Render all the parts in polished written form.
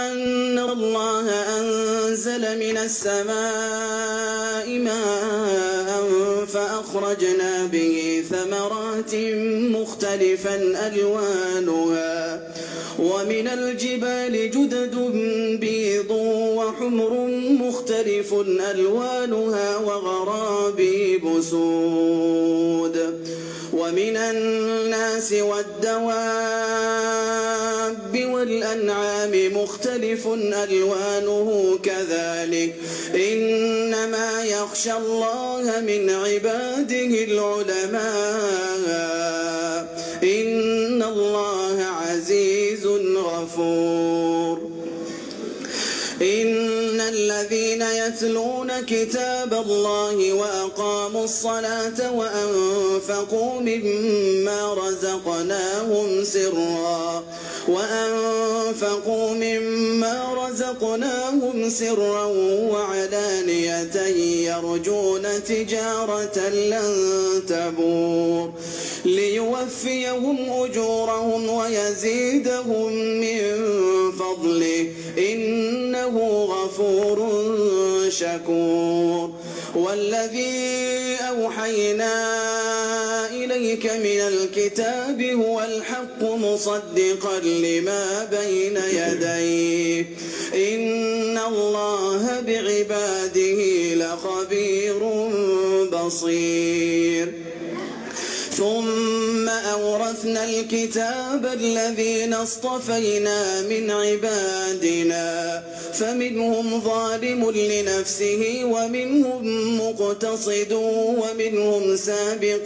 أن الله أنزل من السماء ماء فأخرجنا به ثمرات مختلفا ألوانها ومن الجبال جدد بيض وحمر مختلف ألوانها وغرابيب سود ومن الناس والدواب والأنعام مختلف ألوانه كذلك إنما يخشى الله من عباده العلماء إن الله عزيز غفور إن الذين يتلون كتاب الله وأقاموا الصلاة وأنفقوا مما رزقناهم سرا وعلانية يرجون تجارة لن تبور ليوفيهم أجورهم ويزيدهم من فضله إنه غفور شكور والذي أوحينا إليك من الكتاب هو الحق مصدقا لما بين يديه إن الله بعباده لخبير بصير ثم أورثنا الكتاب الذين اصطفينا من عبادنا فمنهم ظالم لنفسه ومنهم مقتصد ومنهم سابق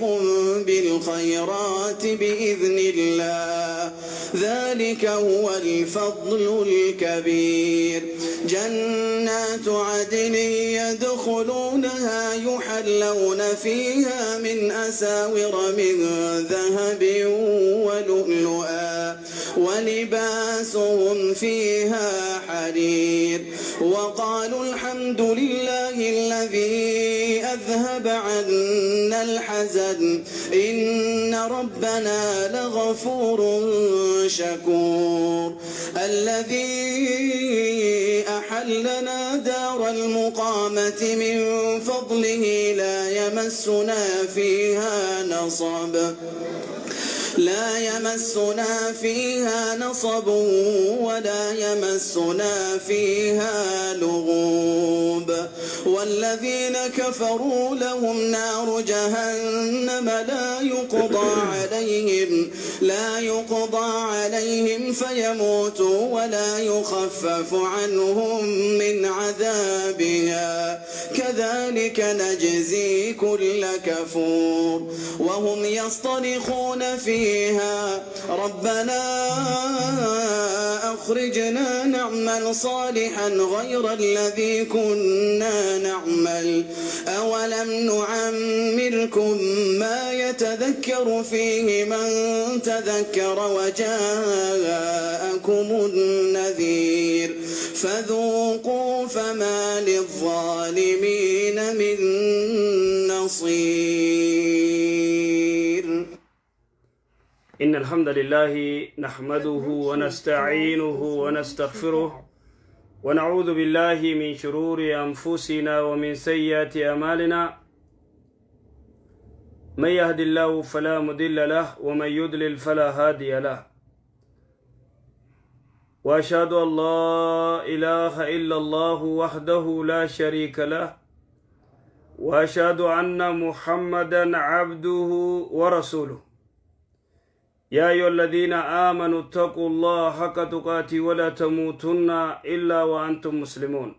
بالخيرات بإذن الله ذلك هو الفضل الكبير جنات عدن يدخلونها يحلون فيها من أساور من ذهب ولؤلؤا ولباسهم فيها حرير وقالوا الحمد لله الذي أذهب عنا الحزن إن ربنا لغفور شكور الذي أحلنا دار المقامة من فضله لا يمسنا فيها نصب ولا يمسنا فيها لغوب والذين كفروا لهم نار جهنم لا يقضى عليهم فيموتوا ولا يخفف عنهم من عذابها كذلك نجزي كل كفور وهم يصطرخون فيها ربنا أخرجنا نعمل صالحا غير الذي كنا نعمل أولم نعمركم ما يتذكر فيه من تذكر وجاءكم النذير فذوقوا فما للظالمين من نصير إن الحمد لله نحمده ونستعينه ونستغفره ونعوذ بالله من شرور أنفسنا ومن سيئات أعمالنا من يهد الله فلا مضل له ومن يضلل فلا هادي له وأشهد أن لا إله إلا الله وحده لا شريك له وأشهد أن محمدا عبده ورسوله يا أيها الذين آمنوا اتقوا الله حق تقاته ولا تموتن إلا وأنتم مسلمون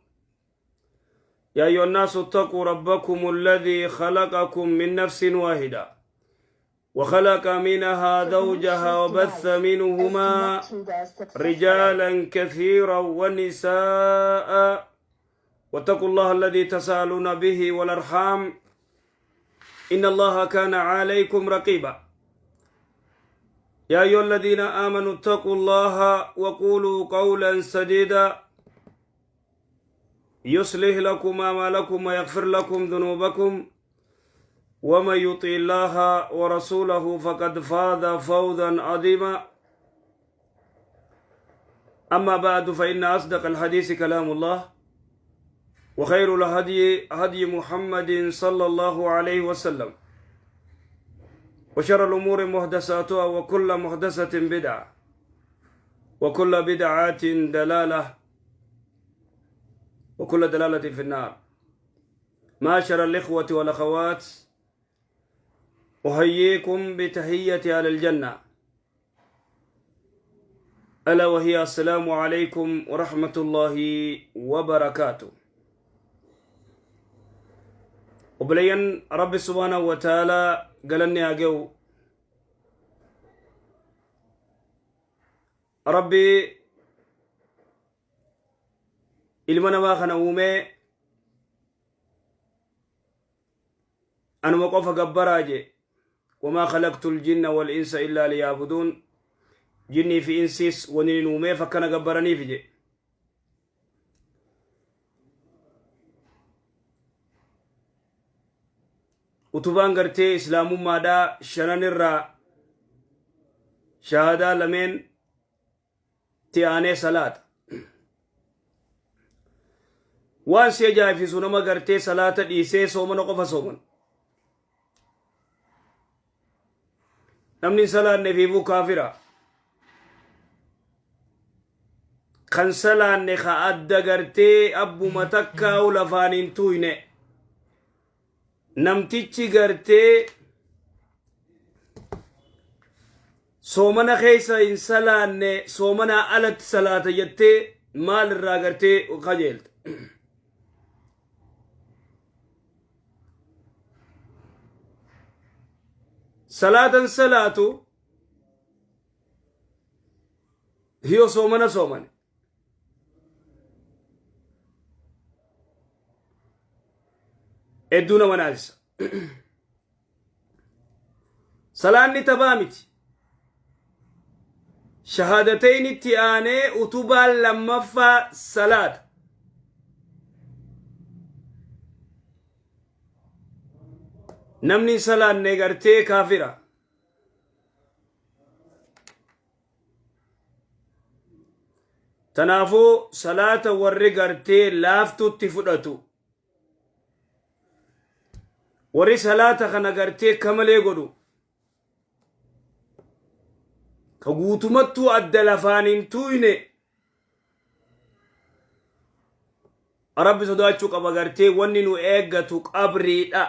يا أيها الناس اتقوا ربكم الذي خلقكم من نفس واحدة وخلق منها زوجها وبث منهما رجالا كثيرا ونساء واتقوا الله الذي تساءلون به والأرحام إن الله كان عليكم رقيبا يا أيها الذين آمنوا اتقوا الله وقولوا قولا سديدا يصلح لكم أعمالكم ويغفر لكم ذنوبكم ومن يطع الله ورسوله فقد فاز فوزا عظيما أما بعد فإن أصدق الحديث كلام الله وخير الهدي هدي محمد صلى الله عليه وسلم وشر الأمور محدثاتها وكل محدثة بدعة وكل بدعة دلالة وكل دلالة في النار. معاشر الإخوة والأخوات، أحييكم بتحية أهل الجنة ألا وهي السلام عليكم ورحمة الله وبركاته. وبلين رب سبحانه وتعالى قالني أجو ربي إلمنا ما خنومي أنا مقف قبراجي وما خلقت الجن والإنس إلا ليعبدون. جني في إنسيس ونينومي فكان قبراني في جي. utubaan gartee islaamummaadhaa shanan irraa shahaadaa lameen ti'aanee salaata. waan si ajaa'ifisu nama gartee salaata dhiisee soomana qofa sooman. namni salaanne fiifuu kaafira. kan salaanne ka adda gartee abbuma takkaa'u lafaan hin tuyne. namtichi gartee soomana keessa hin salaanne soomana alatti salaata jettee maal irraa gartee qajeelta. salaatan salaatu hiyo soomana soomane. eduna wanaasa salaanni tabaamiti. shahaadateyn itti aanee utubaan lammaffaa salaata. namni salaanne gartee kaafira. tanaafuu salaata warri gartee laaftutti fudhatu warri salaata kana gartee kamalee godhu ka guutumattuu adda lafaan hin tuyne rabbi sodaachuu qaba. gartee wanni nu eeggatu qabriidha.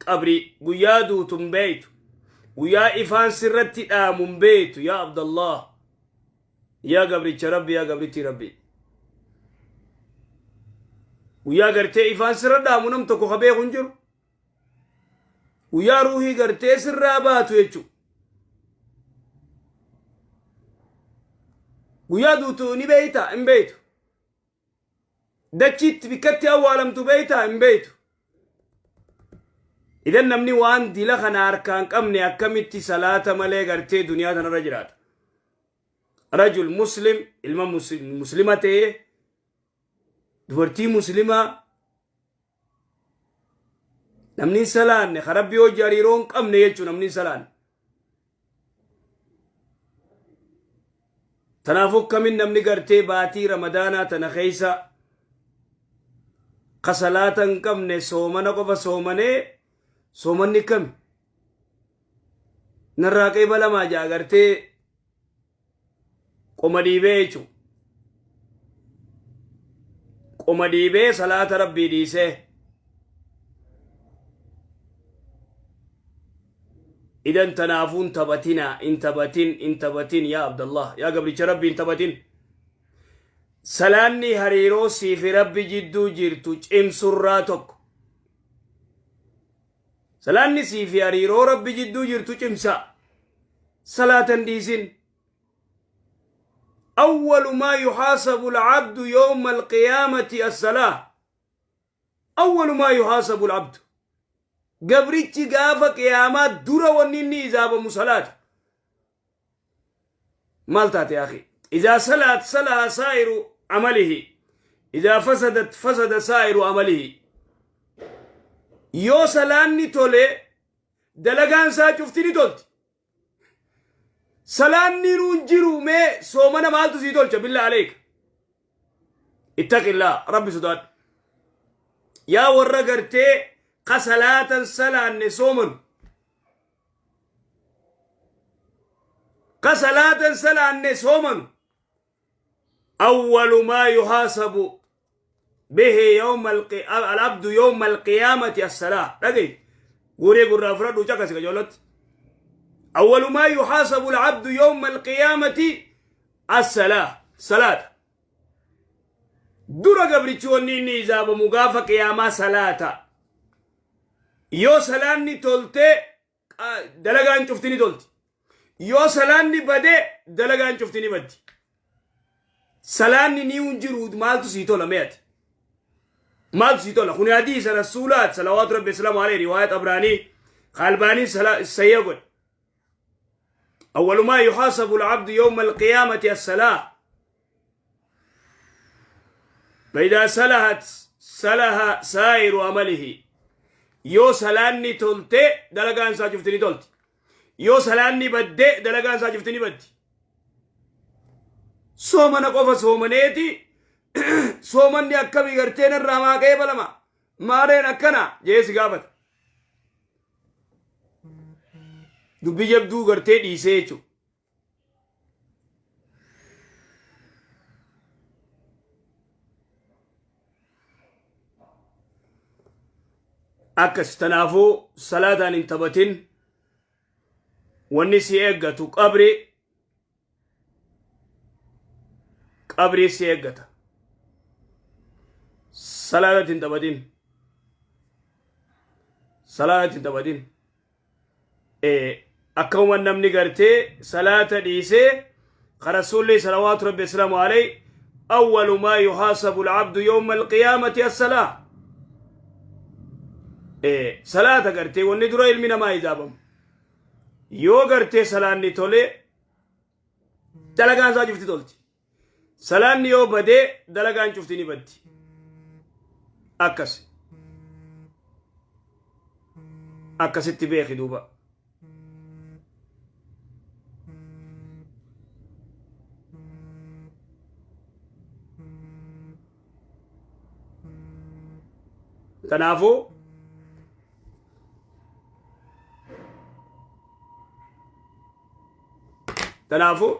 qabrii guyyaa duutun beeytu, guyyaa ifaan sirratti dhaamun beeytu. yaa abdallah, yaa gabricha rabbi, yaa gabritti rabbi, guyyaa gartee ifaan sirra dhaamu nam tokko ka beeku hin jiru. guyyaa ruuhii gartee sirraa baatu jechu. guyyaa duutu ni beeyta hin beeytu. dachiitti bikkatti awwaalamtu beeyta hin beeytu. idan namni waan dila kana harkaan qabne akkamitti salaata malee gartee duniyaa tanarra jiraata. rajul muslim ilma muslima ta'e dubartii muslimaa namni salaanne rabbi hojii hariiroo hin qabne jechuun namni salaanne. tanaafuu akkamin namni gartee baatii ramadaanaa tana keessa ka salaata hin qabne soomana qofa soomanee soomanni kami narraa qeeba lamaa jaa gartee qoma dhiibee jechuun qoma dhiibee salaata rabbii dhiisee. idan tanaafuun tabatina intabatin yaa abdallah, yaa gabricha rabbi intabatin. salaanni hariiroo siifi rabbi jidduu jirtu cimsurraa tokko. salaanni siifi hariiroo rabbi jidduu jirtu cimsa. salaatan dhiisin. أول ما يحاسب العبد يوم القيامة الصلاة. أول ما يحاسب العبد قبرتي قافة قيامات درة ونيني إذا بمصلاة مالتات يا أخي. إذا صلت صلى سائر عمله، إذا فسدت فسد سائر عمله. يو سلاني تولي دلقان سا شفتني تولت سلاني ننجرو مي سومنا مالتو سيدولش بالله عليك. اتق الله ربي سداد يا ورقرتي قصلاة سلا النسومن قصلاة سلا النسومن أول ما يحاسب به العبد يوم القيامة الصلاة لقي قولي قرر أفراد وشكا سيكا أول ما يحاسب العبد يوم القيامة صلاة درا قبرتشوني نيزاب مغافة قيامة صلاة يو سلاني تولتي دلقان شفتني تولتي يو سلاني بدي دلقان شفتني بدي سلاني نيون جرود مالتو سيتولا ميت مالتو سيتولا خوني حديث رسولات صلوات ربي السلام عليه رواية أبراني خالباني السيقون أول ما يحاسب العبد يوم القيامة الصلاة فإذا سلها سائر عمله يو سلاني تولتي دلقان ساجفتني تولتي يو سلاني بدي دلقان ساجفتني بدي سومنا قوفا سومنيتي سومني أكبي غرتين الرحمة كيبلما مارين أكنا جيسي قابت dubbi jabduu gartee dhiisee jechu akkas tanaafuu salaataan hin taphatin wanni si eeggatu qabrii si eeggata salaatat hin taphatin akkuma namni gartee salaata dhiisee rasuulli salawaatu rabbi islaamu alayhi awwalu maa yuhaasabu alabdu yawma alqiyaamati assalaa salaata gartee wanni dura ilmi namaa hijaabamu yoo gartee salaanni tole dalagaan isaa cufti tolti salaanni yoo badee dalagaan cufti ni baddi akkasitti beeki duuba تنافو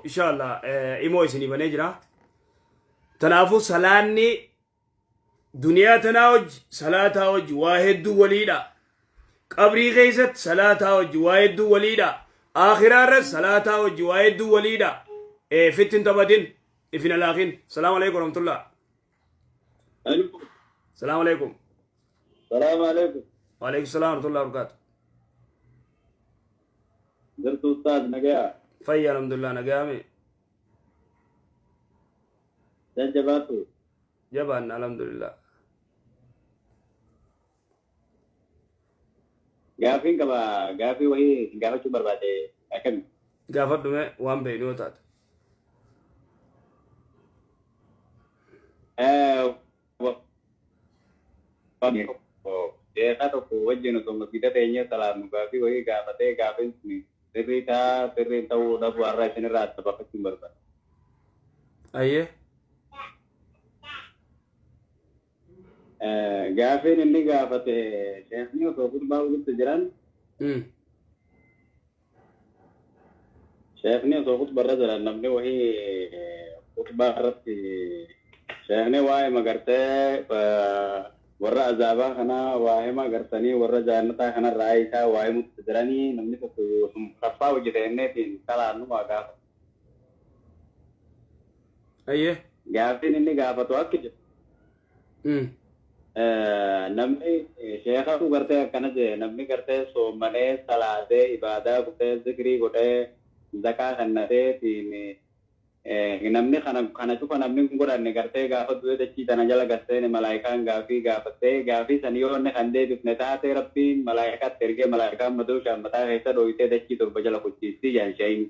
إن شاء الله إيمو إسني بنجرا تنافو سلاني دنيا تناوج صلاة وج واحد وليدا قبري غيزت صلاة وج واحد وليدا آخرة رس صلاة وج واحد وليدا فتن تبدين إفن الآخين السلام عليكم ورحمة الله السلام عليكم السلام عليكم. وعليكم السلام ورحمة الله وبركاته. درت أستاذ نجاة. فيا الحمد لله نجامي. جباتو. جبان الحمد لله. قافين كبا قافي وهي قافة شو بربادة أكمل. قافة دمه وام بينو تات. Desa toko wajjin otoo masjida teenyee salaatu gaafii wayii gaafatee gaafin suni sirriin ta'uu dhabu har'a isinirraa adda baafachuun barbaada. Ayyee. Gaafiin inni gaafate sheekni otoo kutbaa walitti jiran. Sheekni otoo kutbarra jiran namni wayii kutbaa irratti sheekni waa'ee magartee warra azaabaa kana waa'ee magartanii warra jaannataa kana raayisaa waa'ee mutti jiranii namni tokko kaffaa hojjetenneetiin salaannu waa gaafa. Ayyee. Gaafiin inni gaafatu akka jiru. Namni sheekatu gartee akkana jee namni gartee soommanee salaatee ibaadaa godhee zikrii godhee zakaa kennateetiin namni kana cufa namni godhanne gartee gaafa du'e dachii tana jala gartee malaayikaan gaafii gaafattee gaafii san yoo inni kan deebifne taatee rabbiin malaayikaatti ergee malaayikaan matuu shaammataa keessa dhooyitee dachii torba jala kuchiistii jaan shayin.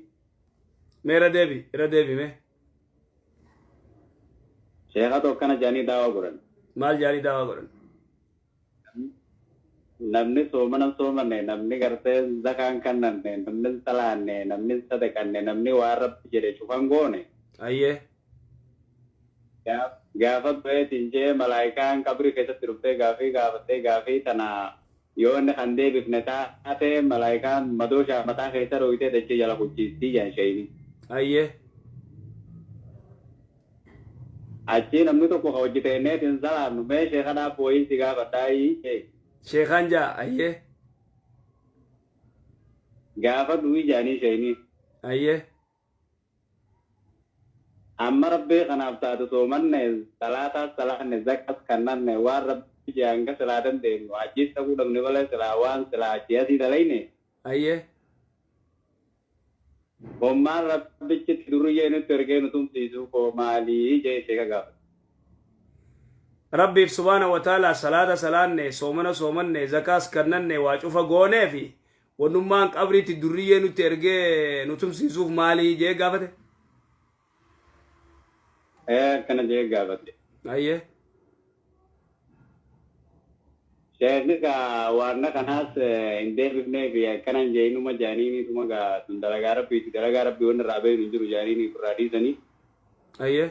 Mee irra deebi mee. Sheekatu akkana jaanii daawaa godhan. Maal jaanii daawaa godhan? Namni soomanne namni gartee zakaan kannanne namni salaanne namni sadaqanne namni waan rabbi jedhe cufan goone. Ayyee. Gaafa beetiin jee malaayikaan qabrii keessatti dhuftee gaafii tana yoo inni kan deebifne taate malaayikaan madooshaa mataa keessa dhooyitee dachee jala kuchiistii jaan sheeyini. Ayyee. Achi namni tokko ka hojjeteenneetiin salaannu mee sheekadhaa booyii si gaafadhaayii. Sheekaan jaa ayyee. Gaafa duwii jaanii sheeyini. Ayyee. Amma rabbii kanaaf taatu soomanne salaataas salaanne zakkas kannanne waan rabbi jaanga silaa dandeenyu ajjiis ta'uu dhabne malee silaa waan silaa achii asii dalayne. Ayyee. Hommaan rabbichi duruyyee nutti ergee nu tumsiisuu koo maalii jee sheeka gaafa. Rabbiif subhaana wa ta'ala salaata salaanne soomana soomanne zakaas kannanne waa cufa goonee fi wannummaan qabriitti durriyyee nutti ergee nu tumsiisuuf maalii jee gaafate. Kana jee gaafate. Ayyee. Sheekni kaa waanna kanaas hin deebifnee fi akkanan jeenuma jaaniinituma gaa sun dalagaa rabbiiti dalagaa rabbii wanni irraa beeknu hin jiru jaaniini irraa dhiisanii. Ayyee.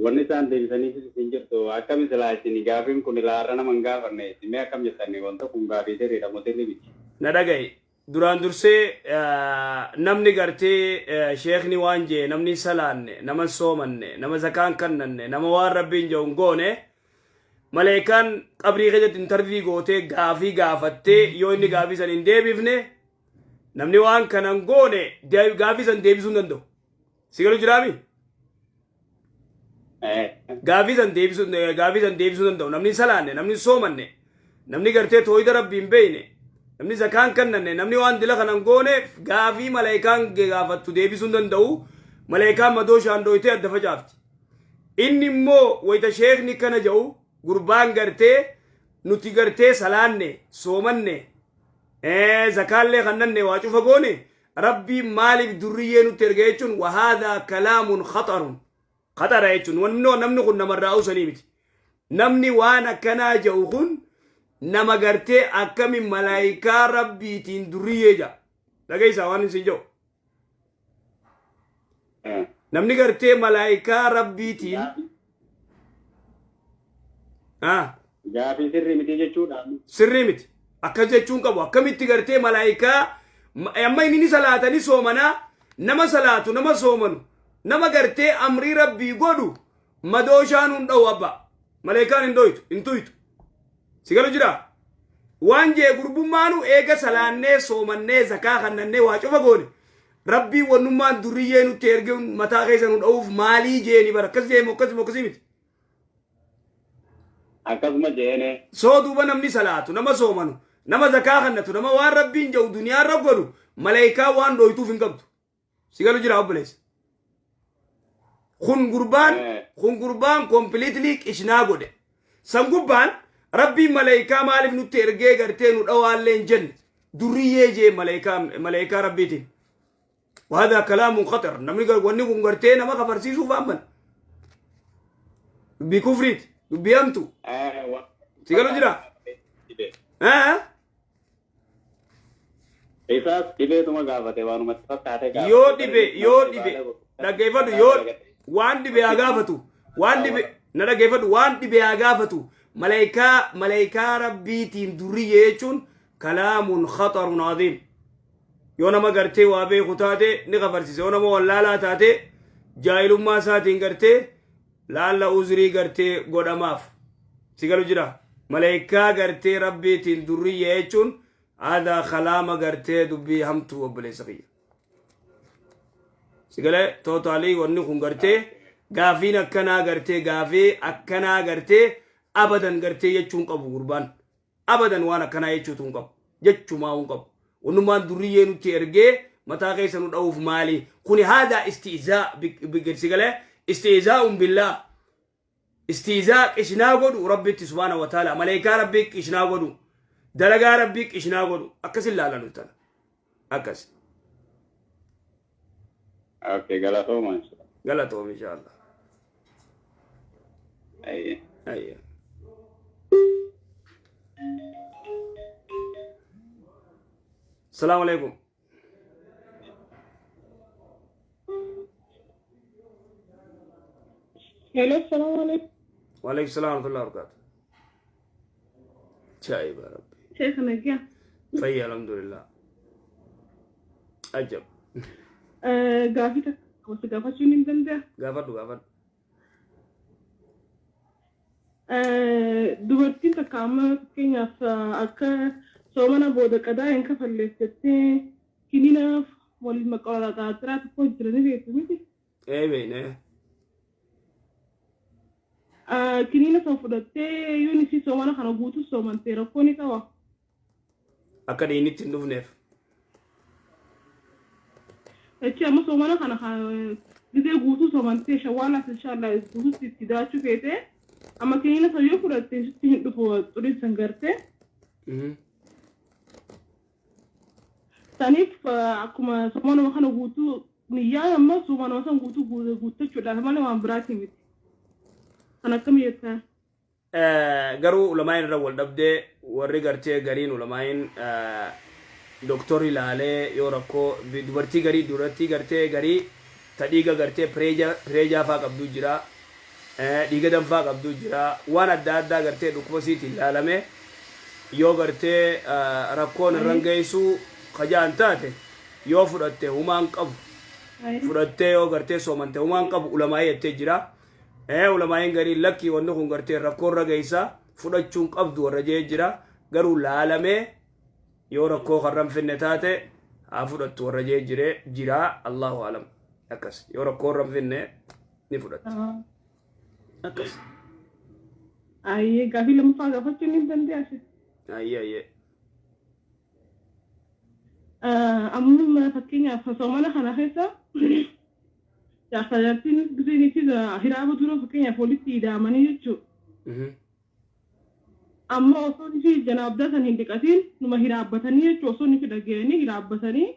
Wanni isaan deebisanii hin jirtu akkami silaa isin gaafiin kun ilaarra nama hin gaafanne isinee akkam jettanne wanta kun gaafii sirriidha motilli miti. Na dhagaye. Duraan dursee namni gartee sheekni waan jee namni salaanne nama soomanne nama zakaan kannanne nama waan rabbiin jehuun goone maleekaan qabrii keessatti intarvii gootee gaafii gaafattee yoo inni gaafii san hin deebifne namni waan kanan goone gaafii san deebisuu hin danda'u. Si galu jiraami? Gaafii san deebisuu hin danda'u. Namni salaanne namni soomanne namni gartee tooyida rabbiin beeyne namni zakaan kannanne namni waan dila kanan goone gaafii malaayikaan gaafattu deebisuu hin danda'u. Malaayikaan madooshaan dhooytee adda facaafti. Inni immoo wayita sheekni kana jedhu gurbaan gartee nuti gartee salaanne soomanne zakaallee kannanne waa cufa goone rabbii maaliif durriyyee nutti erga jechuun wahaadaa kalaamun khaxarun khaxara jechuun namni kun namarraa usanii miti. Namni waan akkanaa jedhu kun nama gartee akkami malaayikaa rabbiitiin durriyyee jaa dhageessaa waan isin jedhu. Namni gartee malaayikaa rabbiitiin gaafii sirrii miti jechuudha. Sirrii miti akkas jechuun qabu akkamitti gartee malaayikaa amma inni salaatanii soomanaa nama salaatu nama soomanu nama gartee amrii rabbii godhu madooshaan hin dha'u abba malaayikaan hin dhoytu hin tuytu. Si galu jira waan jee gurbummaanu eega salaannee soomannee zakaa kannannee waa cufa goone rabbii wannummaan durriyyee nutti erge mataa keessa nu dha'uuf maalii jeeni bara akkas jeemu akkasii miti. Akkasuma jeene. Soo duuba namni salaatu nama soomanu nama zakaa kannatu nama waan rabbiin jedhu duniyaarra godhu malaayikaa waan dhoytuuf hin qabdu. Si galu jira obboleessa. Kun gurbaan completely qishnaa godhe. San gubbaan rabbiin malaayikaa maaliif nutti ergee gartee nu dhawaallee hin jenne durriyyee jee malaayikaa rabbiitiin. وهذا كلام خطر نمني قال ونقول قرتين ما خبرسي شوف أمن بكفريت بيامتو تقولوا جرا إيساس دبي توما قافتة وانو متفتح يو دبي نجيفدو يو وان دبي أقافتو وان دبي أقافتو ملايكا ربيتين درية كلام خطر عظيم yoo nama gartee waa beeku taate ni qabarsiise yoo nama wallaalaa taate jaahilummaa isaatiin gartee laalla uzrii gartee godhamaaf si galu jira malaayikaa gartee rabbiitiin durriyya jechuun aadaa kalaama gartee dubbii hamtuu obboleessa kiyya si galee tootaalii wanni kun gartee gaafiin akkanaa gartee abadan gartee jechuun qabu gurbaan abadan waan akkanaa jechuutu hin qabu jechuumaa hin qabu. ونمان دريه نتي ارجع متى كيس ندعوف مالي كوني هذا استهزاء بقرسيقله استهزاء بالله استهزاء إيش ناقود وربي سبحانه وتعالى ملاك ربك إيش ناقود دلقا ربك إيش ناقود أكس الله لا نتعالى أكس أوكي غلطهم إن شاء الله غلطهم إن شاء الله أيه السلام عليكم hello السلام عليكم وعليكم السلام ورحمة الله وبركاته. شايب يا ربي. شيخنا جا فيا الحمد لله. عجب. قافتك وثقافة شو نمدن ده قافد. dubartiin takka amma fakkeenyaaf akka soomana booda qadaa hin kafalleeffattee kiniinaaf waliin maqaa tiraa tokko jiranii beektu miti. Beene. Kiniina san fudhattee yoon isii soomana kana guutuu soomantee rakkoo ni qaba. Akka dhiinitti hin dhufneef. Jechi amma soomana kana gizee guutuu soomantee shawwaalaas inshaallah guutuutti itti daachuu feetee amma kiniina san yoo fudhattee sitti hin dhufu xurii san gartee. Saniif akkuma soomanuma kana guutuu niyyaa amma soomanuma san guutuu guuttachuudhaaf malee waan biraati miti. Kan akkam jettaa? Garuu ulamaa'in irra wal dhabdee warri gartee gariin ulamaa'in doktorri ilaalee yoo rakkoo dubartii garii duratti gartee garii ta dhiiga gartee pireejaa faa qabduu jira. Dhiiga danfaa qabduu jira. Waan adda addaa gartee dhukkuba siitiin ilaalame yoo gartee rakkoon irraan geessuu kajaan taate yoo fudhatte humaan qabu. Fudhattee yoo gartee soomante humaan qabu ulamaa'ii jettee jira. Ulamaa'in garii lakkii wanni kun gartee rakkoo irra geessaa fudhachuun qabdu warra jee jira. Garuu laalamee yoo rakkoo karran finne taate haa fudhattu warra jee jira. Allahu alam. Akkas yoo rakkoo irra finne ni fudhatta. Akkas. Ayyee gaafii lammaffaa gaafachuun ni dandeesse. Ayyee. Amma fakkeenyaaf soomana kana keessa jaarsajartiin giseenittis hiraaba dura fakkeenyaaf walitti hidhaamanii jechuudha. Amma osoo nuti janaabdaa san hin dhiqatiin numa hiraabbatanii jechuudha osoo nuti dhageenyanii hiraabbatanii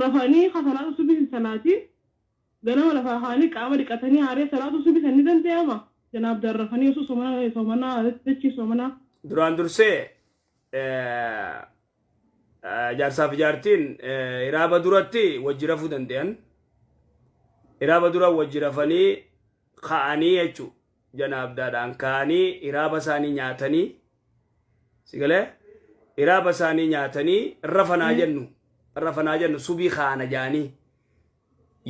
rafanii salaata subii salaatiin ganama lafaa haanii qaama dhiqatanii haaree salaata subii san ni danda'ama. Janaabdaan rafanii osoo soomanaa jechi soomanaa. Duraan dursee jaarsaaf jaartiin hiraaba duratti wajji rafuu danda'an. Hiraaba dura wajji rafanii ka'anii jechuudha. Janaabdaadhaan ka'anii hiraaba isaanii nyaatanii sigalee hiraaba isaanii nyaatanii rafanaa jennu subii kaana jaanii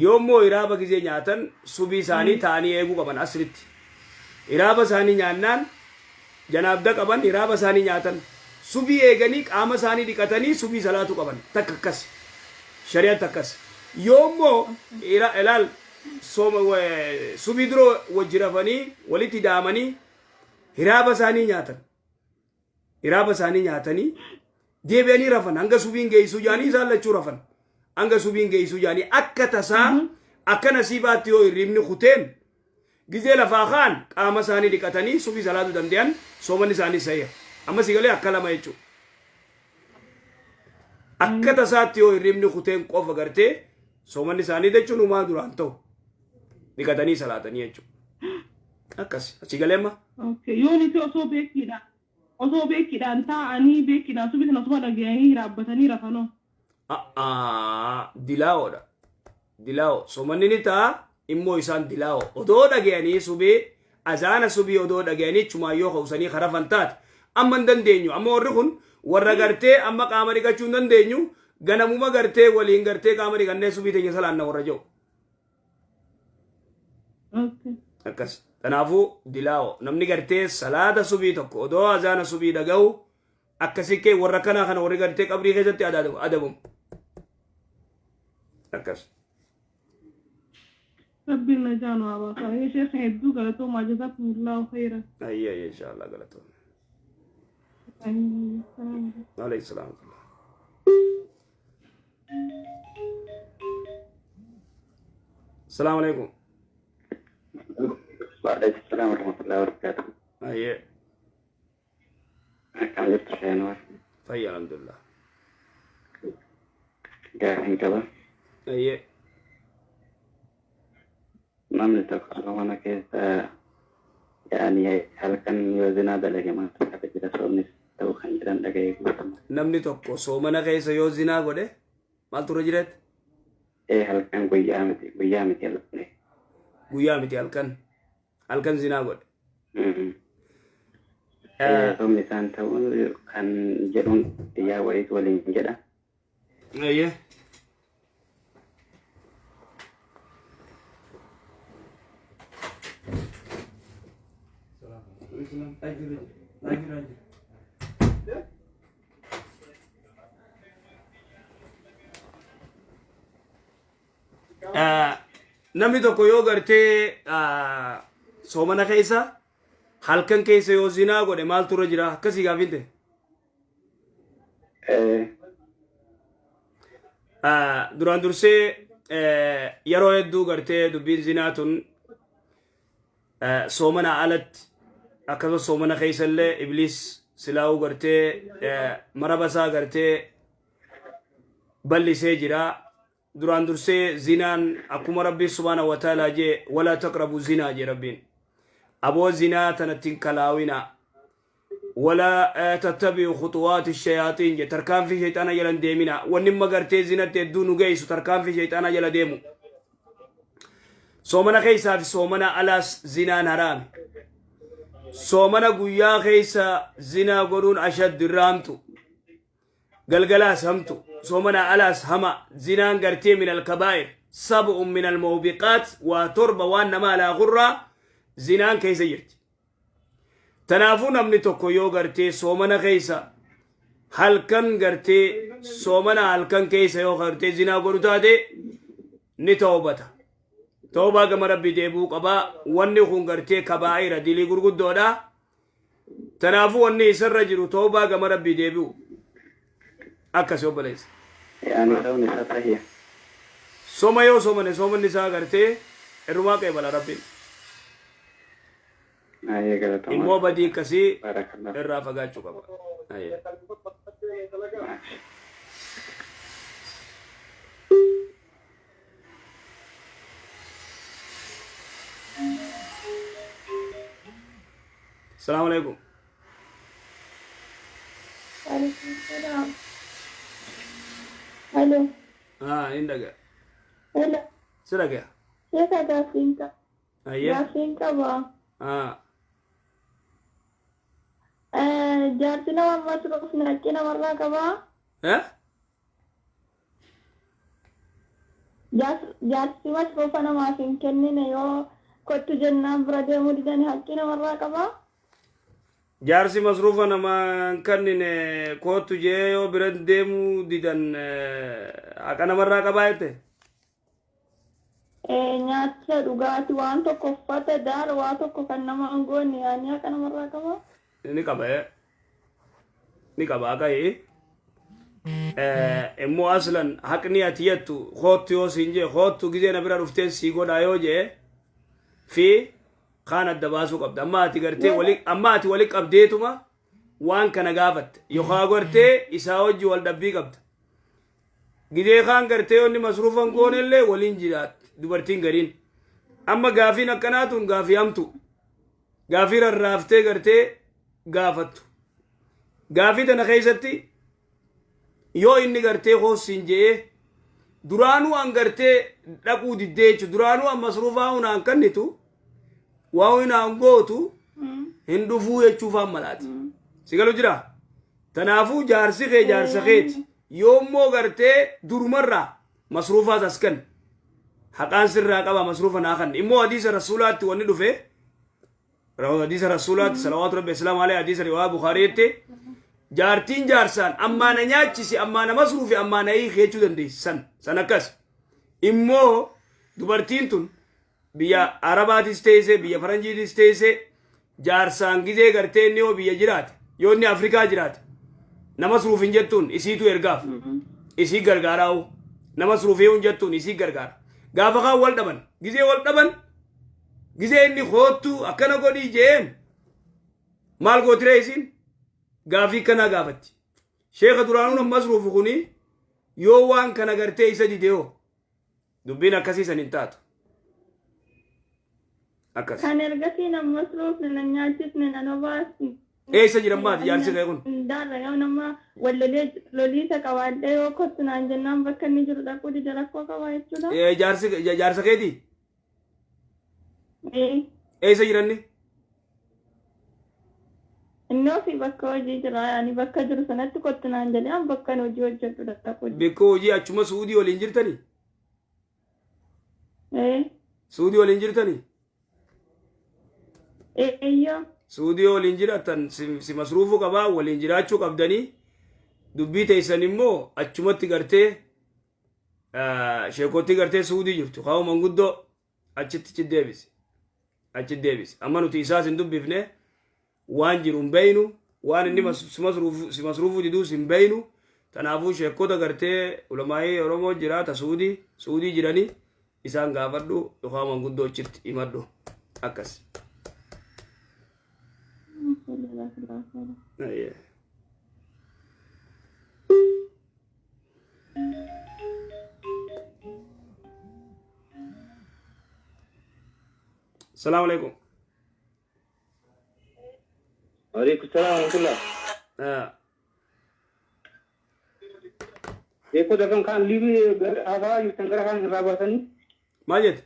yoommoo hiraaba gizee nyaatan subii isaanii ta'anii eeguu qaban asiritti hiraaba isaanii nyaannaan janaabda qaban hiraaba isaanii nyaatan subii eeganii qaama isaanii dhiqatanii subii salaatu qaban takka akkas shari'aatti akkas yoommoo ilaal subii dura wajji rafanii walitti hidhaamanii hiraaba isaanii nyaatanii deebi'anii rafan hanga subiin geessuu jaanii isaan lachuu rafan hanga subiin geessuu jaanii akka tasaa akka nasiibaatti yoo hirribni kuteen gizee lafaa kaan qaama isaanii dhiqatanii subii salaatu danda'an soomanni isaanii sayya amma sigalee akka lama jechuudha. Akka tasaatti yoo hirribni kuteen qofa gartee soomanni isaanii jechuun uumaa duraan ta'u. Dhiqatanii salaatanii jechuudha. Akkas achi galeemma. Yoon itti osoo beekiidhaan taa'anii beekiidhaan subii sana osoo dhageenyanii hiraabbatanii rafanoo. Dilaa'oodha. Dilaa'oo soomanni ni ta'a immoo isaan dilaa'oo odoo dhageenyanii subii azaana subii odoo dhageenyanii chumaayyoo ka'usanii karafan taate amma hin dandeenyu amma warri kun warra gartee amma qaama dhiqachuu hin dandeenyu ganamuma gartee waliin gartee qaama dhiqannee subii teenya salaanna warra jiru. Akkas kanaafuu dilaa'oo namni gartee salaata subii tokko odoo azaana subii dhaga'u akkasikkee warra kanaa kana warri gartee qabrii keessatti adabamu. Akkas. ربي النجان وعباقا يا شيخ يدو قالتو ما جزاكم الله خيرا. أيه إن شاء الله قالتو. عليه السلام. السلام عليكم. وعليكم السلام ورحمة الله وبركاته. أيه. كم جبت شيء نور؟ فيا الحمد لله. قاعدين كذا؟ أيه. namni tokko mana keessa yaani halkan yoo zinaa dalage maal akka jira soomnis ta'uu kan jiran dhaga'ee guutama. Namni tokko soomana keessa yoo zinaa godhe maal turre jireet? Halkan guyyaa miti halkan. Guyyaa miti halkan. halkan zinaa godhe. Somni isaan ta'uu kan jedhuun xiyyaa wayiis waliin jedha. Ayyee. namni tokko yoo gartee soomana keessa halkan keessa yoo zinaa godhe maaltu irra jira akkasii gaafinte duraan dursee yeroo hedduu gartee dubbiin zinaa tun soomana alatti akkasumas soomana keessa illee ibliis silaa'uu gartee marabasaa gartee ballisee jira duraan dursee zinaan akkuma rabbii subhaanahu wa ta'aalaa jee walaa taqrabu zinaa jee rabbiin aboo zinaa tanattiin kalaawina ولا تتبعوا خطوات الشياطين جه تركان في شيطان يلا ديمنا ونما غرتي زينت دون جيس تركان في شيطان يلا ديمو صومنا خيسا في صومنا الاس زنا حرام صومنا غيا خيسا زنا غرون اشد رامتو غلغلا سمتو صومنا الاس هما زنا غرتي من الكبائر سبع من الموبقات وترب وانما لا غره زنا كيس يرتي تنافو نمني توكو يو غرتي سومنا خيسا halkan gartee soomana halkan keessa yoo gartee zinaa godhu taate ni toobata toobaa gama rabbi deebuu qabaa wanni kun gartee kabaa'ira dilii gurguddoodha tanaafu wanni isarra jiru toobaa gama rabbi deebuu akkas yoo baleessa yaani ta'uun isaa tahiya sooma yoo soomanni isaa gartee irrumaa qeebala rabbiin immoo badii akkasii irraa fagaachuu qaba السلام عليكم. وعليكم السلام. الو. عندك. هلا. سرقة. كيف دافينك؟ أيه. دافينك با. جارتنا ما تروح نحكينا مرة كبا. ها؟ جارتي ما تروح أنا ما فين كنني يو كنت جنّا برادة مودي حكينا مرة كبا. جارسي مصروفا نما كنن كوتو جيو برد ديمو ديدن أكنا مرة كبايته. nyaata dhugaatii waan tokko uffata daara waan tokko kan nama angoon yaani akkana marraa qaba. Ni qaba akayi. Immoo aslan haqni ati jettu hoottu yoo siin jee hoottu gizee na bira dhuftee sii godhaa yoo jee fi kaan adda baasuu qabda. Amma ati wali qabdeetuma waan kana gaafatte yookaan gartee isaa hojii wal dhabbii qabda. Gizee kaan gartee onni masruufan goonellee waliin jiraat. dubartiin gariin amma gaafiin akkanaatuun gaafii hamtu gaafii rarraaftee gartee gaafattu gaafii tana keessatti yoo inni gartee hoosiin je'ee duraanuu an gartee dhaquu diddee jechu duraanuu an masruufaa hunaan kannitu waa hunaan gootu hin dhufuu jechuuf hammalaati sigalu jira tanaafuu jaarsi kee jaarsa keeti yoommoo gartee durumarraa masruufaas as kan حقان سر قبا مصروفا ناخن امو حديث رسولات وني دفه حديث رسولات صلوات ربي السلام عليه حديث رواه بخاري جارتين جارسان اما نياچسي اما مصروفي اما ني خيچو دندي سنكس امو دبرتين تون بيا عربات استيسه بيا فرنجي استيسه جارسان گيزه گرتي نيو بيا جرات يوني افريقا جرات نمصروف انجتون اسيتو ارغاف اسي گرگاراو نمصروفي انجتون اسي گرگار gaafa wal dhaban gizee inni hoottu akkana godhii jeen maal gootire isin gaafii kana gaafatti sheekha duraanuu masruufu kuni yoo waan kana gartee isa dideo dubbiin akkasii san hin taatu akkas kan ergasii nama masruufne na nyaachisne na nobaasne eessa jiran maati jaarsi kee kun daara yoo nama loliisa qabaadhee yoo kottu naan jennaan bakka inni jiru dhaquu dida rakkoo qaba jechuudha. jaarsa keeti eessa jiranni Inni ofii bakka hojii jira ani bakka jiru sanatti kottu naan jedhee an bakka hojii hojjedhu dhaqu. beekoo hojii achuma suudii waliin jirtanii suudii waliin jirtanii Eeyyo. suudii waliin jiraatan si masruufuu qabaa waliin jiraachuu qabdanii dubbii teessan immoo achumatti gartee sheekotti gartee suudii jirtu kaa'u manguddoo achitti deebisi amma nuti isaas hin dubbifne waan jiru hin beeynu waan inni si masruufuu diduus hin beeynu tanaafuu sheekota gartee ulamaa'ii oromoo jiraata suudii jiranii isaan gaafadhu yookaan manguddoo achitti himadhu akkas. Yeah. السلام عليكم. وعليكم السلام ورحمة الله. देखो दकम खान लीवी आवाज शंकर खान राबतनी ما جد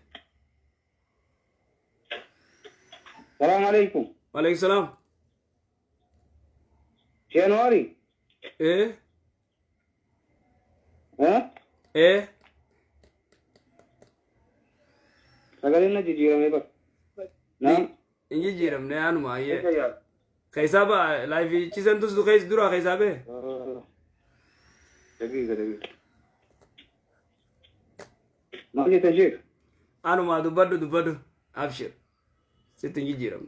السلام عليكم. وعليكم السلام. جانواري ايه ها ايه سغلنا جيجيرا مي بس نعم انجي جيرم ne anu ma ye kaisaba live chizan dus du kais dura kaisabe دقيقة ما لي تجير anu ma dubadu abshir sit inji jiram